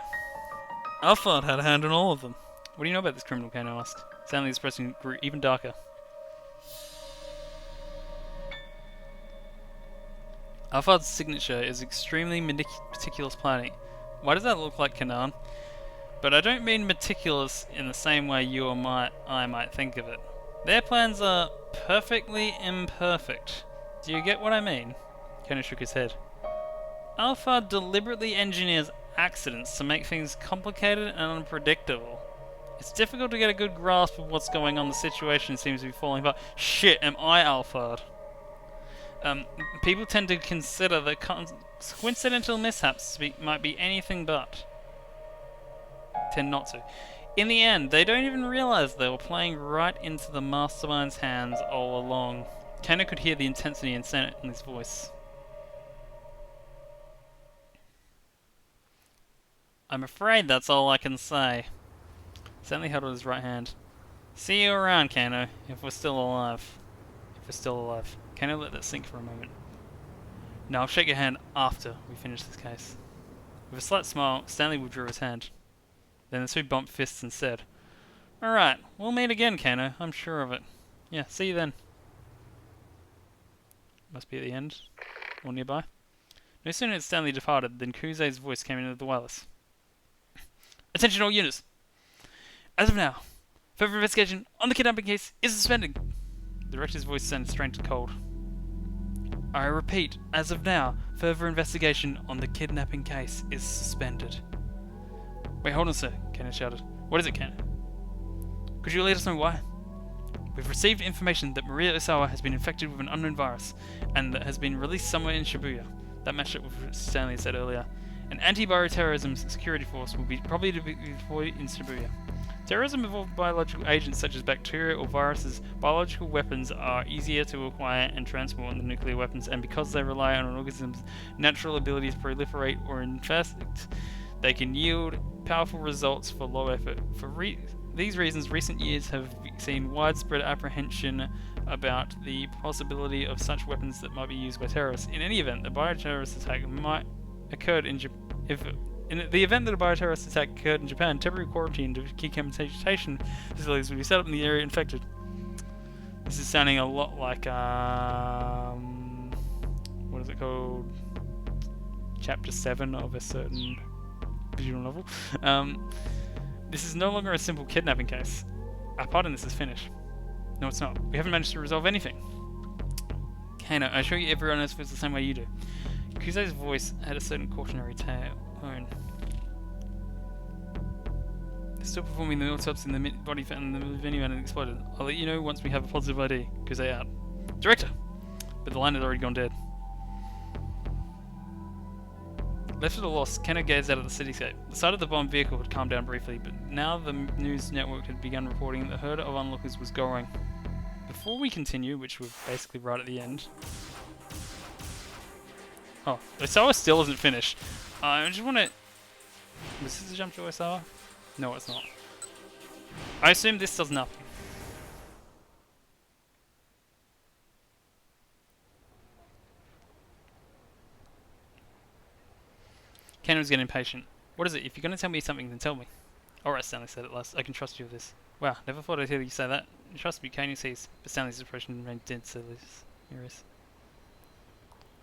[SPEAKER 1] Alphard had a hand in all of them. What do you know about this criminal, Kano asked. Stanley's expression grew even darker. Alphard's signature is extremely meticulous planning. Why does that look like Kanan? But I don't mean meticulous in the same way you or I might think of it. Their plans are perfectly imperfect. Do you get what I mean? Kano shook his head. Alphard deliberately engineers accidents to make things complicated and unpredictable. It's difficult to get a good grasp of what's going on. The situation seems to be falling apart. Shit, am I Alphard? People tend to consider that coincidental mishaps might be anything but. Tend not to. In the end, they don't even realize they were playing right into the Mastermind's hands all along. Kano could hear the intensity and sense in his voice. I'm afraid that's all I can say. Stanley held out his right hand. See you around, Kano, if we're still alive. Kano let that sink for a moment. Now I'll shake your hand after we finish this case. With a slight smile, Stanley withdrew his hand. Then the two bumped fists and said, Alright, we'll meet again, Kano, I'm sure of it. Yeah, see you then. Must be at the end, or nearby. No sooner had Stanley departed than Kuze's voice came into the wireless. Attention all units! As of now, further investigation on the kidnapping case is suspended. The director's voice sounded strange and cold. I repeat, as of now, further investigation on the kidnapping case is suspended. Wait, hold on, sir, Kano shouted. What is it, Kano? Could you let us know why? We've received information that Maria Osawa has been infected with an unknown virus, and that has been released somewhere in Shibuya. That matched up with what Stanley said earlier. An anti-bioterrorism security force will probably be deployed in Shibuya. Terrorism involved biological agents such as bacteria or viruses. Biological weapons are easier to acquire and transport than nuclear weapons, and because they rely on an organism's natural ability to proliferate or infest, they can yield powerful results for low effort. For these reasons, recent years have seen widespread apprehension about the possibility of such weapons that might be used by terrorists. In any event, the bioterrorist attack might occurred in Japan. In the event that a bioterrorist attack occurred in Japan, temporary quarantine to decontamination facilities would be set up in the area infected. This is sounding a lot like, what is it called? Chapter 7 of a certain visual novel. This is no longer a simple kidnapping case. Our part in this is finished. No, it's not. We haven't managed to resolve anything. Kano, I assure you everyone else feels the same way you do. Kuze's voice had a certain cautionary tone. They're still performing the autopsy in the body found in the middle of venue and it exploded. I'll let you know once we have a positive ID. Kuze out. Director! But the line had already gone dead. Left at a loss, Kano gazed out at the cityscape. The sight of the bombed vehicle had calmed down briefly, but now the news network had begun reporting that the herd of onlookers was growing. Before we continue, which we're basically right at the end... Oh, Osawa still isn't finished. I just want to... Was this a jump to Osawa? No, it's not. I assume this does nothing. Kano's getting impatient. What is it? If you're going to tell me something, then tell me. Alright, Stanley said at last. I can trust you with this. Wow, never thought I'd hear you say that. Trust me, Kano sees. But Stanley's expression remained dead serious.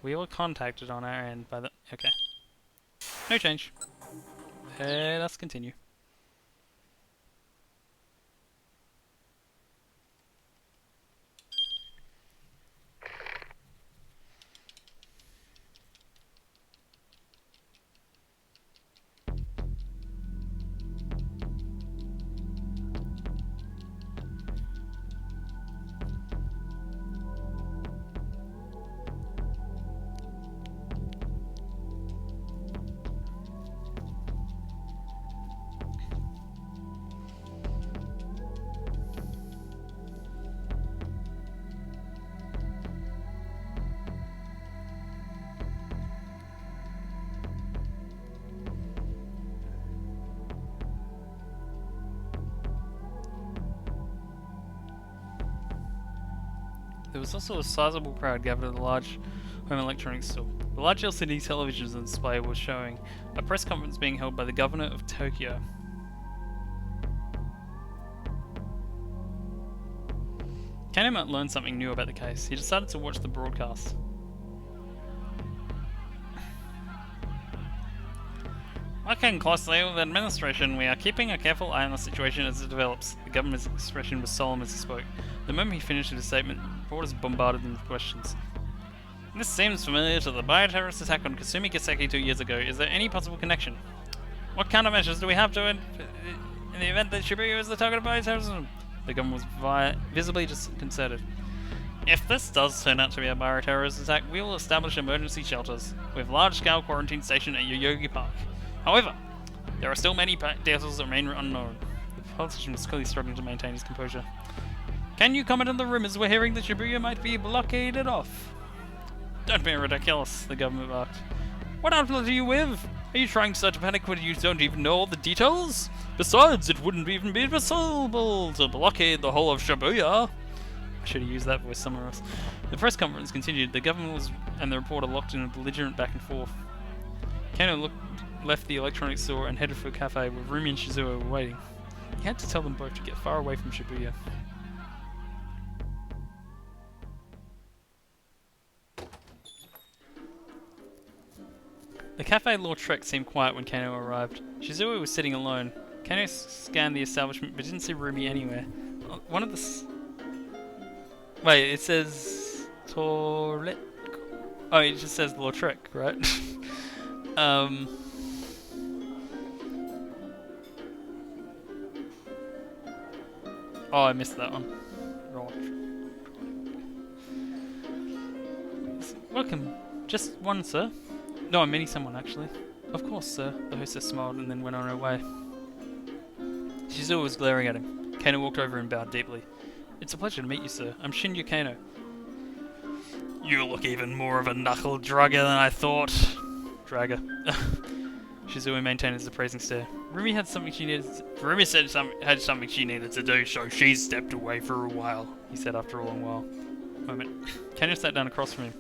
[SPEAKER 1] We were contacted on our end by the... Okay. No change. Let's continue. There was also a sizable crowd gathered at the large home electronics store. The large LCD televisions on display were showing a press conference being held by the governor of Tokyo. Kano might learn something new about the case. He decided to watch the broadcast. Working closely with the administration, we are keeping a careful eye on the situation as it develops. The governor's expression was solemn as he spoke. The moment he finished his statement, reporters bombarded him with questions. This seems familiar to the bioterrorist attack on Kasumi Kiseki 2 years ago. Is there any possible connection? What countermeasures do we have to in the event that Shibuya is the target of bioterrorism? The government was visibly disconcerted. If this does turn out to be a bioterrorist attack, we will establish emergency shelters with large-scale quarantine station at Yoyogi Park. However, there are still many details that remain unknown. The politician was clearly struggling to maintain his composure. Can you comment on the rumors we're hearing that Shibuya might be blockaded off? Don't be ridiculous, the government barked. What outlet are you with? Are you trying to start a panic when you don't even know all the details? Besides, it wouldn't even be possible to blockade the whole of Shibuya. I should have used that voice somewhere else. The press conference continued. The government and the reporter locked in a belligerent back and forth. Kano left the electronics store and headed for a cafe where Rumi and Shizuo were waiting. He had to tell them both to get far away from Shibuya. The cafe Lautrec seemed quiet when Kano arrived. Shizuo was sitting alone. Kano scanned the establishment but didn't see Rumi anywhere. One of the... Wait, it says... Toilet... Oh, it just says Lautrec, right? Oh, I missed that one. Right. Welcome. Just one, sir. No, I'm meeting someone, actually. Of course, sir. The hostess smiled and then went on her way. Shizuo was glaring at him. Kano walked over and bowed deeply. It's a pleasure to meet you, sir. I'm Shinju Kano. You look even more of a knuckle drugger than I thought. Dragger. Shizuo maintained his appraising stare. Rumi had something she needed. Rumi said had something she needed to do, so she stepped away for a while. He said after a long while. Moment. Kano sat down across from him.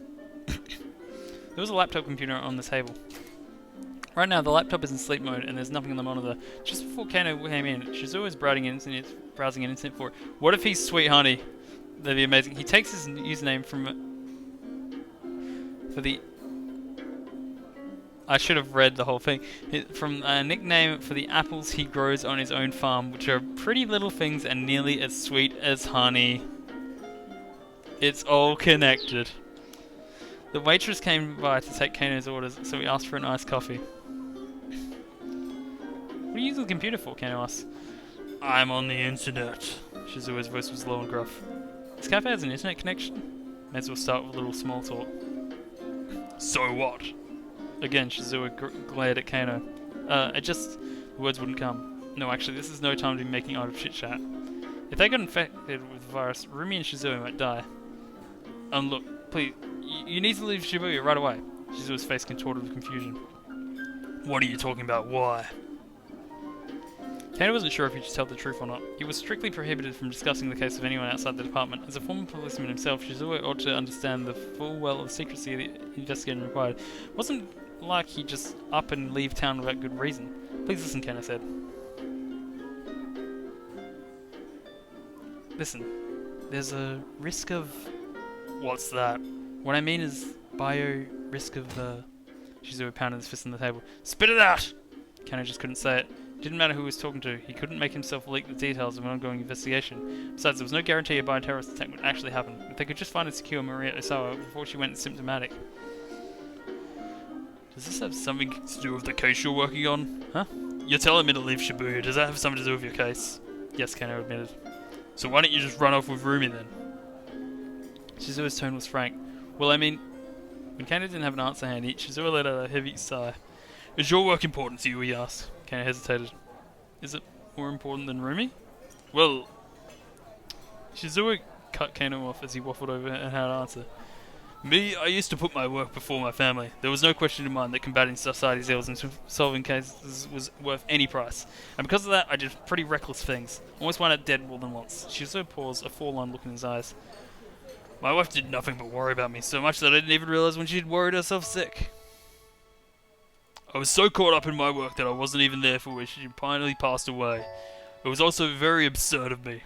[SPEAKER 1] There was a laptop computer on the table. Right now, the laptop is in sleep mode and there's nothing on the monitor. Just before Kano came in, Shizuo was browsing an internet for it. What if he's Sweet Honey? That'd be amazing. He takes his username I should have read the whole thing. From a nickname for the apples he grows on his own farm, which are pretty little things and nearly as sweet as honey. It's all connected. The waitress came by to take Kano's orders, so we asked for an iced coffee. What are you using the computer for? Kano asked. I'm on the internet. Shizuo's voice was low and gruff. This cafe has an internet connection? May as well start with a little small talk. So what? Again, Shizuo glared at Kano. The words wouldn't come. No, actually, this is no time to be making idle chit-chat. If they got infected with the virus, Rumi and Shizuo might die. Look, please, you need to leave Shibuya right away. Shizuo's face contorted with confusion. What are you talking about? Why? Kano wasn't sure if he should tell the truth or not. He was strictly prohibited from discussing the case with anyone outside the department. As a former policeman himself, Shizuo ought to understand the full well of secrecy the investigation required. It wasn't like he just up and leave town without good reason. Please listen, Kano said. Listen, there's a risk of... What's that? What I mean is risk of Shizuo pounded his fist on the table. Spit it out! Kano just couldn't say it. It didn't matter who he was talking to. He couldn't make himself leak the details of an ongoing investigation. Besides, there was no guarantee a bioterrorist attack would actually happen. If they could just find and secure Maria Osawa before she went symptomatic. Does this have something to do with the case you're working on? Huh? You're telling me to leave Shibuya. Does that have something to do with your case? Yes, Kano admitted. So why don't you just run off with Rumi then? Shizuo's tone was frank. Well, I mean... When Kano didn't have an answer handy, Shizuo let out a heavy sigh. Is your work important to you? He asked. Kano hesitated. Is it more important than Rumi? Well... Shizuo cut Kano off as he waffled over and had an answer. Me, I used to put my work before my family. There was no question in mind that combating society's ills and solving cases was worth any price. And because of that, I did pretty reckless things. Almost wound up dead more than once. Shizuo paused, a forlorn look in his eyes. My wife did nothing but worry about me, so much that I didn't even realize when she'd worried herself sick. I was so caught up in my work that I wasn't even there for when she finally passed away. It was also very absurd of me.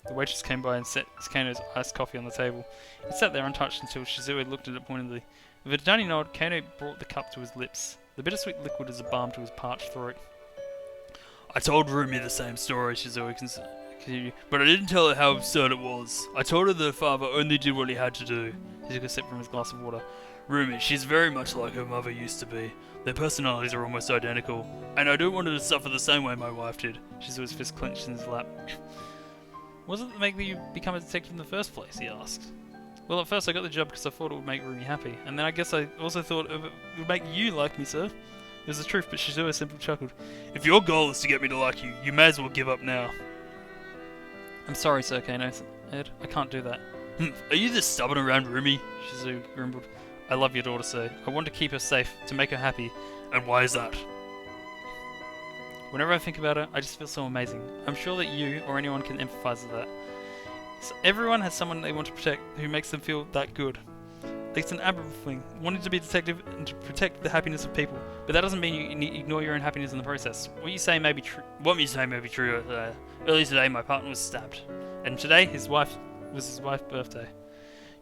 [SPEAKER 1] The waitress came by and set Kano's iced coffee on the table. He sat there untouched until Shizuo looked at it pointedly. With a tiny nod, Kano brought the cup to his lips. The bittersweet liquid as a balm to his parched throat. I told Rumi the same story, Shizuo continued, but I didn't tell her how absurd it was. I told her that her father only did what he had to do. He took a sip from his glass of water. Rumi, she's very much like her mother used to be. Their personalities are almost identical, and I don't want her to suffer the same way my wife did. Shizuo's fist clenched in his lap. What was it that made you become a detective in the first place? He asked. Well, at first I got the job because I thought it would make Rumi happy, and then I guess I also thought it would make you like me, sir. It was the truth, but Shizuo simply chuckled. If your goal is to get me to like you, you may as well give up now. I'm sorry, Sir Kano said. I can't do that. Are you this stubborn around Rumi? Shizuo grumbled. I love your daughter, sir. I want to keep her safe, to make her happy. And why is that? Whenever I think about her, I just feel so amazing. I'm sure that you, or anyone, can empathise with that. So everyone has someone they want to protect who makes them feel that good. It's an admirable thing, wanting to be a detective and to protect the happiness of people. But that doesn't mean you ignore your own happiness in the process. What you say may be true. Earlier today, my partner was stabbed. And today, his wife's birthday.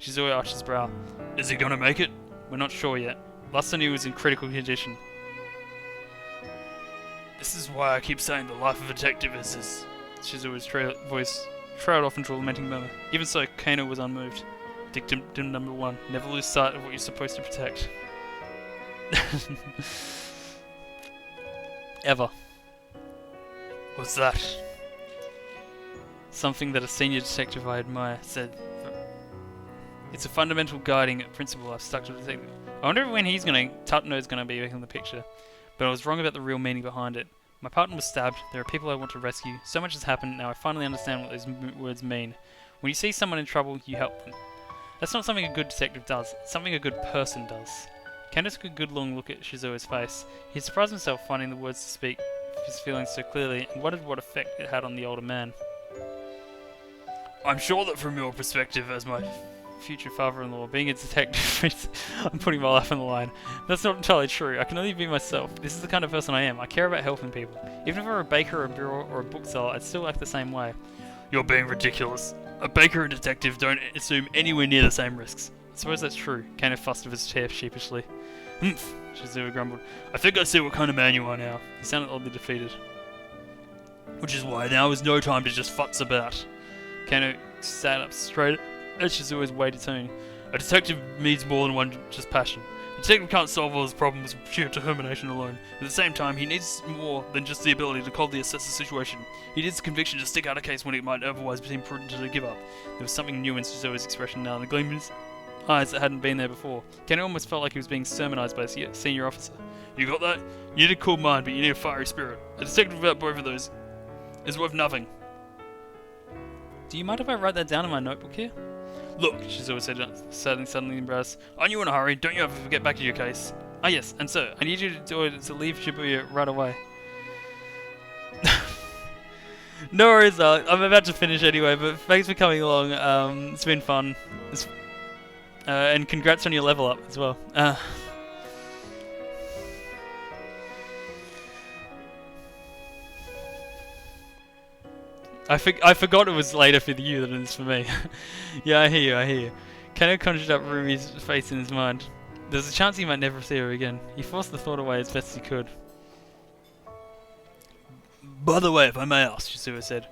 [SPEAKER 1] Shizuo arched his brow. Is he gonna make it? We're not sure yet. Last I knew he was in critical condition. This is why I keep saying the life of a detective is this. Shizuo's voice trailed off into a lamenting murmur. Even so, Kano was unmoved. Dictum number 1. Never lose sight of what you're supposed to protect. Ever. What's that? Something that a senior detective I admire said. It's a fundamental guiding principle I've stuck to the detective. I wonder when Tatano's gonna be back in the picture. But I was wrong about the real meaning behind it. My partner was stabbed, there are people I want to rescue, so much has happened, now I finally understand what those words mean. When you see someone in trouble, you help them. That's not something a good detective does, it's something a good person does. Kano took a good long look at Shizuo's face. He surprised himself finding the words to speak his feelings so clearly, and wondered what effect it had on the older man. I'm sure that from your perspective as my future father-in-law, being a detective, I'm putting my life on the line. That's not entirely true. I can only be myself. This is the kind of person I am. I care about helping people. Even if I were a baker, or a bureau, or a bookseller, I'd still act the same way. You're being ridiculous. A baker and detective don't assume anywhere near the same risks. I suppose that's true. Kano fussed with his chair sheepishly. Humph, Shizuo grumbled. I think I see what kind of man you are now. He sounded oddly defeated. Which is why now is no time to just futz about. Kano sat up straight as Shizuo's weighted tone. A detective needs more than one just passion. A detective can't solve all his problems with sheer determination alone. At the same time, he needs more than just the ability to coldly assess the situation. He needs the conviction to stick out a case when it might otherwise seem prudent to give up. There was something new in Shizuo's expression now, and the gleam in his eyes that hadn't been there before. Kano almost felt like he was being sermonized by a senior officer. You got that? You need a cool mind, but you need a fiery spirit. A detective without both of those is worth nothing. Do you mind if I write that down in my notebook here? Look, Shizuo said, suddenly embarrassed. Aren't you in a hurry? Don't you ever get back to your case? Ah yes, and sir, I need you to leave Shibuya right away. No worries, I'm about to finish anyway, but thanks for coming along. It's been fun. And congrats on your level up as well. I forgot it was later for you than it is for me. Yeah, I hear you. Kano conjured up Rumi's face in his mind. There's a chance he might never see her again. He forced the thought away as best he could. By the way, if I may ask, Shizuo said,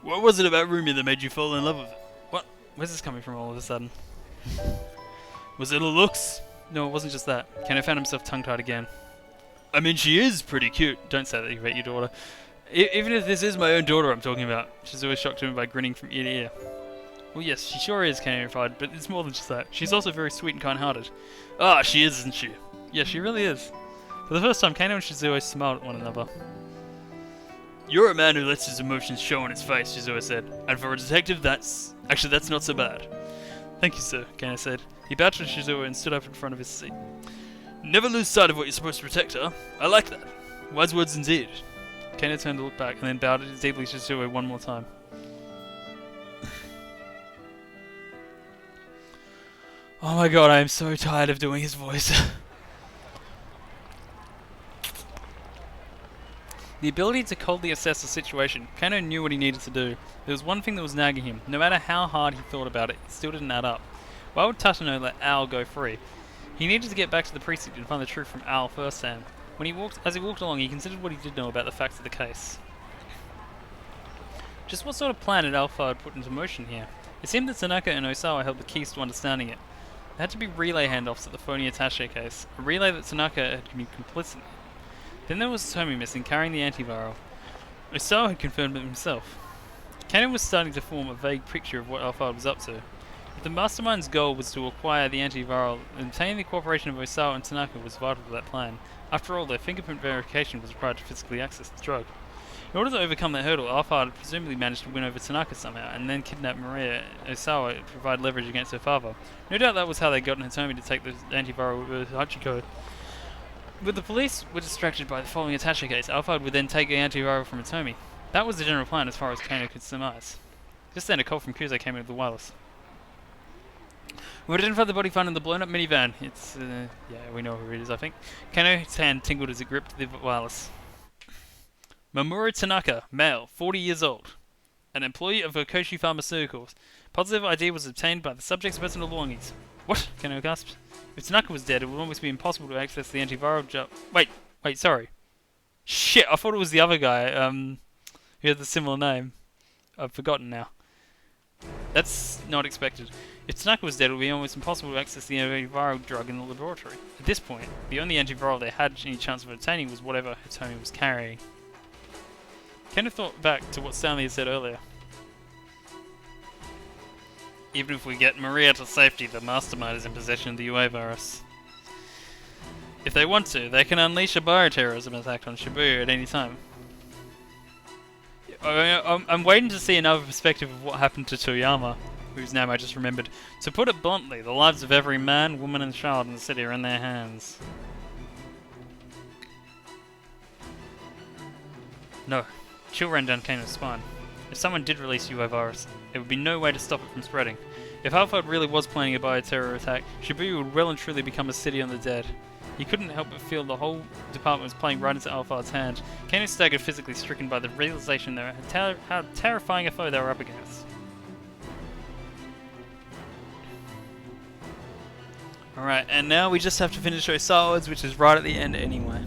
[SPEAKER 1] what was it about Rumi that made you fall in love with it? What? Where's this coming from all of a sudden? Was it her looks? No, it wasn't just that. Kano found himself tongue-tied again. I mean, she is pretty cute. Don't say that you hate your daughter. Even if this is my own daughter I'm talking about. Shizuo shocked him by grinning from ear to ear. Well, yes, she sure is, Kano replied, but it's more than just that. She's also very sweet and kind-hearted. Ah, she is, isn't she? Yeah, she really is. For the first time, Kano and Shizuo smiled at one another. You're a man who lets his emotions show on his face, Shizuo said. And for a detective, that's not so bad. Thank you, sir, Kano said. He bowed to Shizuo and stood up in front of his seat. Never lose sight of what you're supposed to protect, huh? I like that. Wise words indeed. Kano turned to look back and then bowed deeply to Shizuo one more time. Oh my god, I am so tired of doing his voice. The ability to coldly assess the situation. Kano knew what he needed to do. There was one thing that was nagging him. No matter how hard he thought about it, it still didn't add up. Why would Tatano let Al go free? He needed to get back to the precinct and find the truth from Al firsthand. As he walked along, he considered what he did know about the facts of the case. Just what sort of plan had Alphard put into motion here? It seemed that Tanaka and Osawa held the keys to understanding it. There had to be relay handoffs at the phony attaché case, a relay that Tanaka had been complicit in. Then there was Tomi missing, carrying the antiviral. Osawa had confirmed it himself. Kano was starting to form a vague picture of what Alphard was up to. If the mastermind's goal was to acquire the antiviral, then obtaining the cooperation of Osawa and Tanaka was vital to that plan. After all, their fingerprint verification was required to physically access the drug. In order to overcome that hurdle, Alphard had presumably managed to win over Tanaka somehow, and then kidnap Maria Osawa to provide leverage against her father. No doubt that was how they got Hitomi to take the antiviral with Hachiko. When the police were distracted by the following attaché case, Alphard would then take the antiviral from Hitomi. That was the general plan as far as Kano could surmise. Just then a call from Kuze came into the wireless. We identified the body found in the blown up minivan. It's, yeah, we know who it is, I think. Kano's hand tingled as it gripped the wireless. Mamoru Tanaka, male, 40 years old. An employee of Okoshi Pharmaceuticals. Positive ID was obtained by the subject's personal belongings. What? Kano gasped. If Tanaka was dead, it would almost be impossible to access the antiviral gel. Wait, sorry. Shit, I thought it was the other guy, who had the similar name. I've forgotten now. That's not expected. If Tanaka was dead, it would be almost impossible to access the antiviral drug in the laboratory. At this point, the only antiviral they had any chance of obtaining was whatever Hitomi was carrying. Kano thought back to what Stanley had said earlier. Even if we get Maria to safety, the mastermind is in possession of the UA virus. If they want to, they can unleash a bioterrorism attack on Shibuya at any time. I'm waiting to see another perspective of what happened to Toyama, whose name I just remembered. To put it bluntly, the lives of every man, woman and child in the city are in their hands. No. Chill ran down Kano's spine. If someone did release UA virus, there would be no way to stop it from spreading. If Alphard really was planning a bioterror attack, Shibuya would well and truly become a city on the dead. He couldn't help but feel the whole department was playing right into Alphard's hand. Kano staggered, physically stricken by the realization how terrifying a foe they were up against. Alright, and now we just have to finish Osawa's, which is right at the end anyway.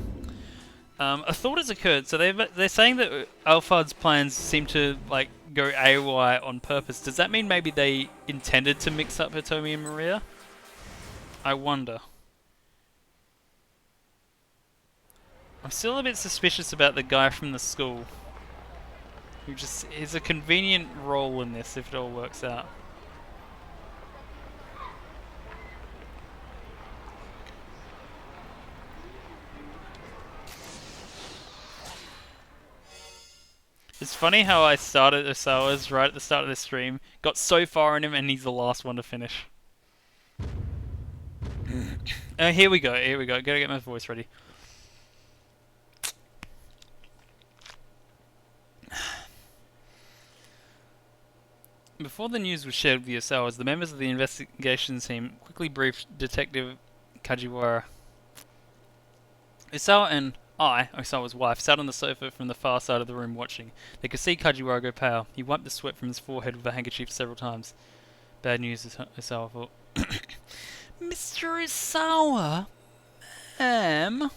[SPEAKER 1] A thought has occurred. So they're saying that Alphard's plans seem to like go AWI on purpose. Does that mean maybe they intended to mix up Hitomi and Maria? I wonder. I'm still a bit suspicious about the guy from the school, who just is a convenient role in this if it all works out. It's funny how I started Osawa's right at the start of the stream, got so far in him, and he's the last one to finish. Here we go, Gotta get my voice ready. Before the news was shared with the Osawas, the members of the investigation team quickly briefed Detective Kajiwara. Osawa and I, Osawa's wife, sat on the sofa from the far side of the room watching. They could see Kajiwara go pale. He wiped the sweat from his forehead with a handkerchief several times. Bad news, Osawa thought. Mr. Osawa? Ma'am?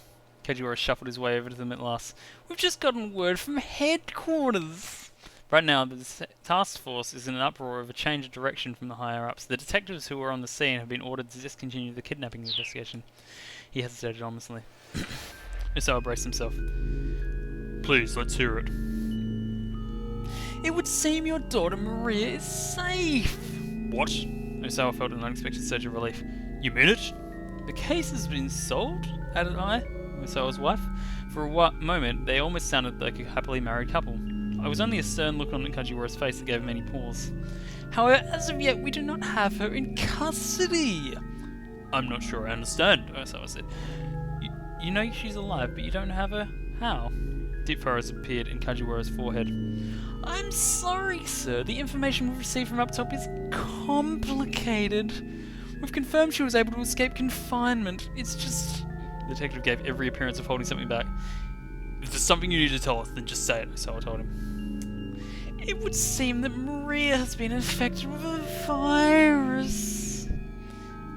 [SPEAKER 1] Kajiwara shuffled his way over to them at last. We've just gotten word from headquarters. Right now, the task force is in an uproar of a change of direction from the higher-ups. The detectives who were on the scene have been ordered to discontinue the kidnapping investigation. He hesitated ominously. Osawa braced himself. Please, let's hear it. It would seem your daughter Maria is safe. What? Osawa felt an unexpected surge of relief. You mean it? The case has been solved, added I, Osawa's wife. For a moment, they almost sounded like a happily married couple. It was only a stern look on Kajiwara's face that gave him any pause. However, as of yet, we do not have her in custody. I'm not sure I understand, Osawa said. You know she's alive, but you don't have her? How? Deep furrows appeared in Kajiwara's forehead. I'm sorry, sir. The information we've received from up top is complicated. We've confirmed she was able to escape confinement. It's just... The detective gave every appearance of holding something back. If there's something you need to tell us, then just say it, Osawa told him. It would seem that Maria has been infected with a virus.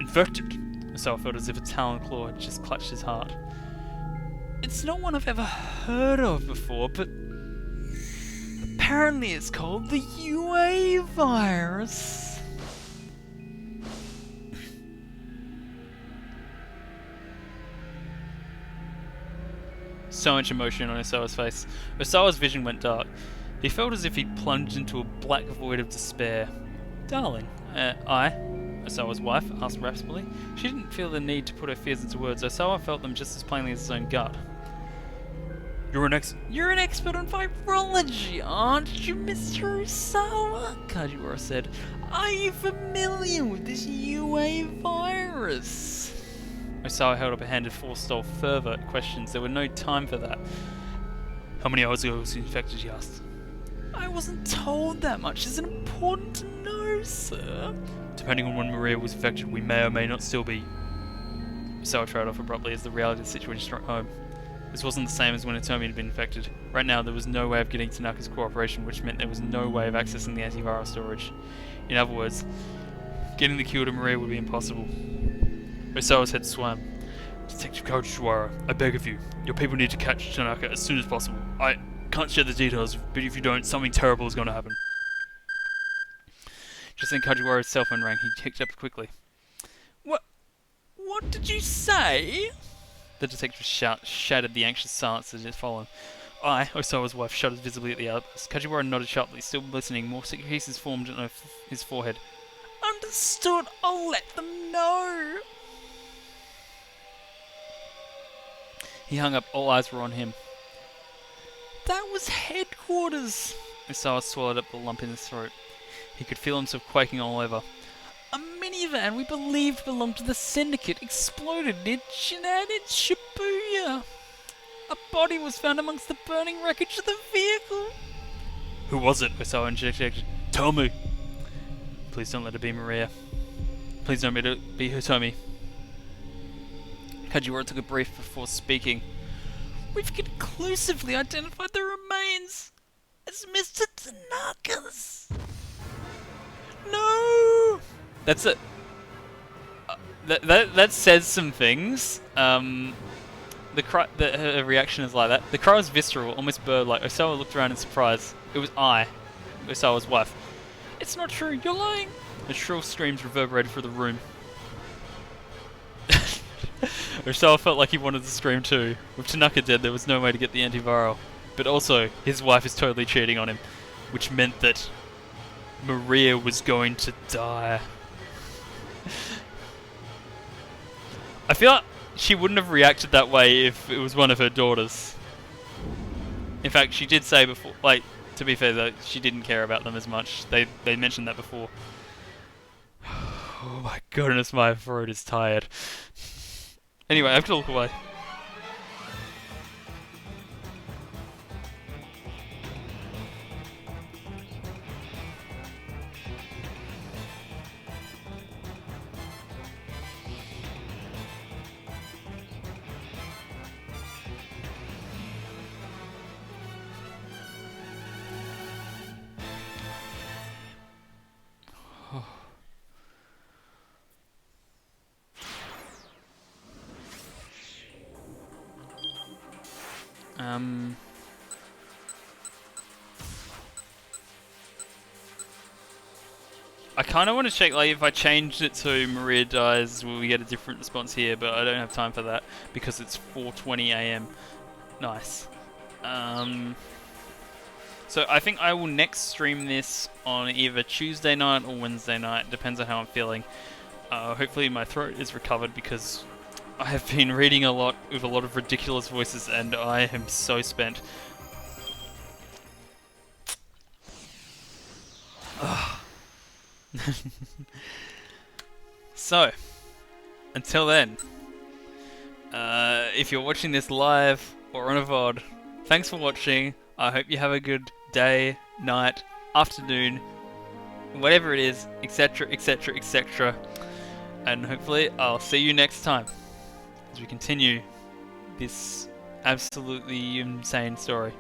[SPEAKER 1] Infected? Osawa felt as if a talon claw had just clutched his heart. It's not one I've ever heard of before, but apparently it's called the UA virus. So much emotion on Osawa's face. Osawa's vision went dark. He felt as if he'd plunged into a black void of despair. Darling, Osawa's wife, asked rapidly. She didn't feel the need to put her fears into words. Osawa felt them just as plainly as his own gut. You're an expert on virology, aren't you, Mr. Osawa? Kajiwara said. Are you familiar with this UA virus? Osawa held up a hand and forestalled further questions. There were no time for that. How many hours ago was he infected, he asked. I wasn't told that much. Is it important to know, sir? Depending on when Maria was infected, we may or may not still be... Osawa trailed off abruptly as the reality of the situation struck home. This wasn't the same as when Hitomi had been infected. Right now, there was no way of getting Tanaka's cooperation, which meant there was no way of accessing the antiviral storage. In other words, getting the cure to Maria would be impossible. Osawa's head swam. Detective Kajiwara, I beg of you. Your people need to catch Tanaka as soon as possible. I can't share the details, but if you don't, something terrible is going to happen. Just then Kajiwara's cell phone rang. He picked up quickly. What did you say? The detective shattered the anxious silence that had followed. Osawa's wife, shuddered visibly at the outburst. Kajiwara nodded sharply, still listening. More sick pieces formed on his forehead. Understood. I'll let them know. He hung up. All eyes were on him. That was headquarters. Osawa swallowed up the lump in his throat. He could feel himself quaking all over. A minivan we believed belonged to the Syndicate exploded in Shibuya. A body was found amongst the burning wreckage of the vehicle. Who was it? Osawa interjected. Tell me. Please don't let it be Maria. Please don't let it be Hitomi. Kajiwara took a brief before speaking. We've conclusively identified the remains as Mr. Tanaka's. No! That's it. That says some things. Her reaction is like that. The cry was visceral, almost bird-like. Osawa looked around in surprise. It was I, Osawa's wife. It's not true, you're lying! The shrill screams reverberated through the room. Osawa felt like he wanted to scream too. With Tanaka dead, there was no way to get the antiviral. But also, his wife is totally cheating on him, which meant that Maria was going to die. I feel like she wouldn't have reacted that way if it was one of her daughters. In fact, she did say before, like, to be fair though, she didn't care about them as much. They mentioned that before. Oh my goodness, my throat is tired. Anyway, I have to look away. I kind of want to check, like, if I changed it to Maria dies, will we get a different response here? But I don't have time for that because it's 4:20 AM. Nice. So I think I will next stream this on either Tuesday night or Wednesday night. Depends on how I'm feeling. Hopefully my throat is recovered because I have been reading a lot with a lot of ridiculous voices and I am so spent. So, until then, if you're watching this live or on a VOD, thanks for watching. I hope you have a good day, night, afternoon, whatever it is, etc, etc, etc. And hopefully I'll see you next time as we continue this absolutely insane story.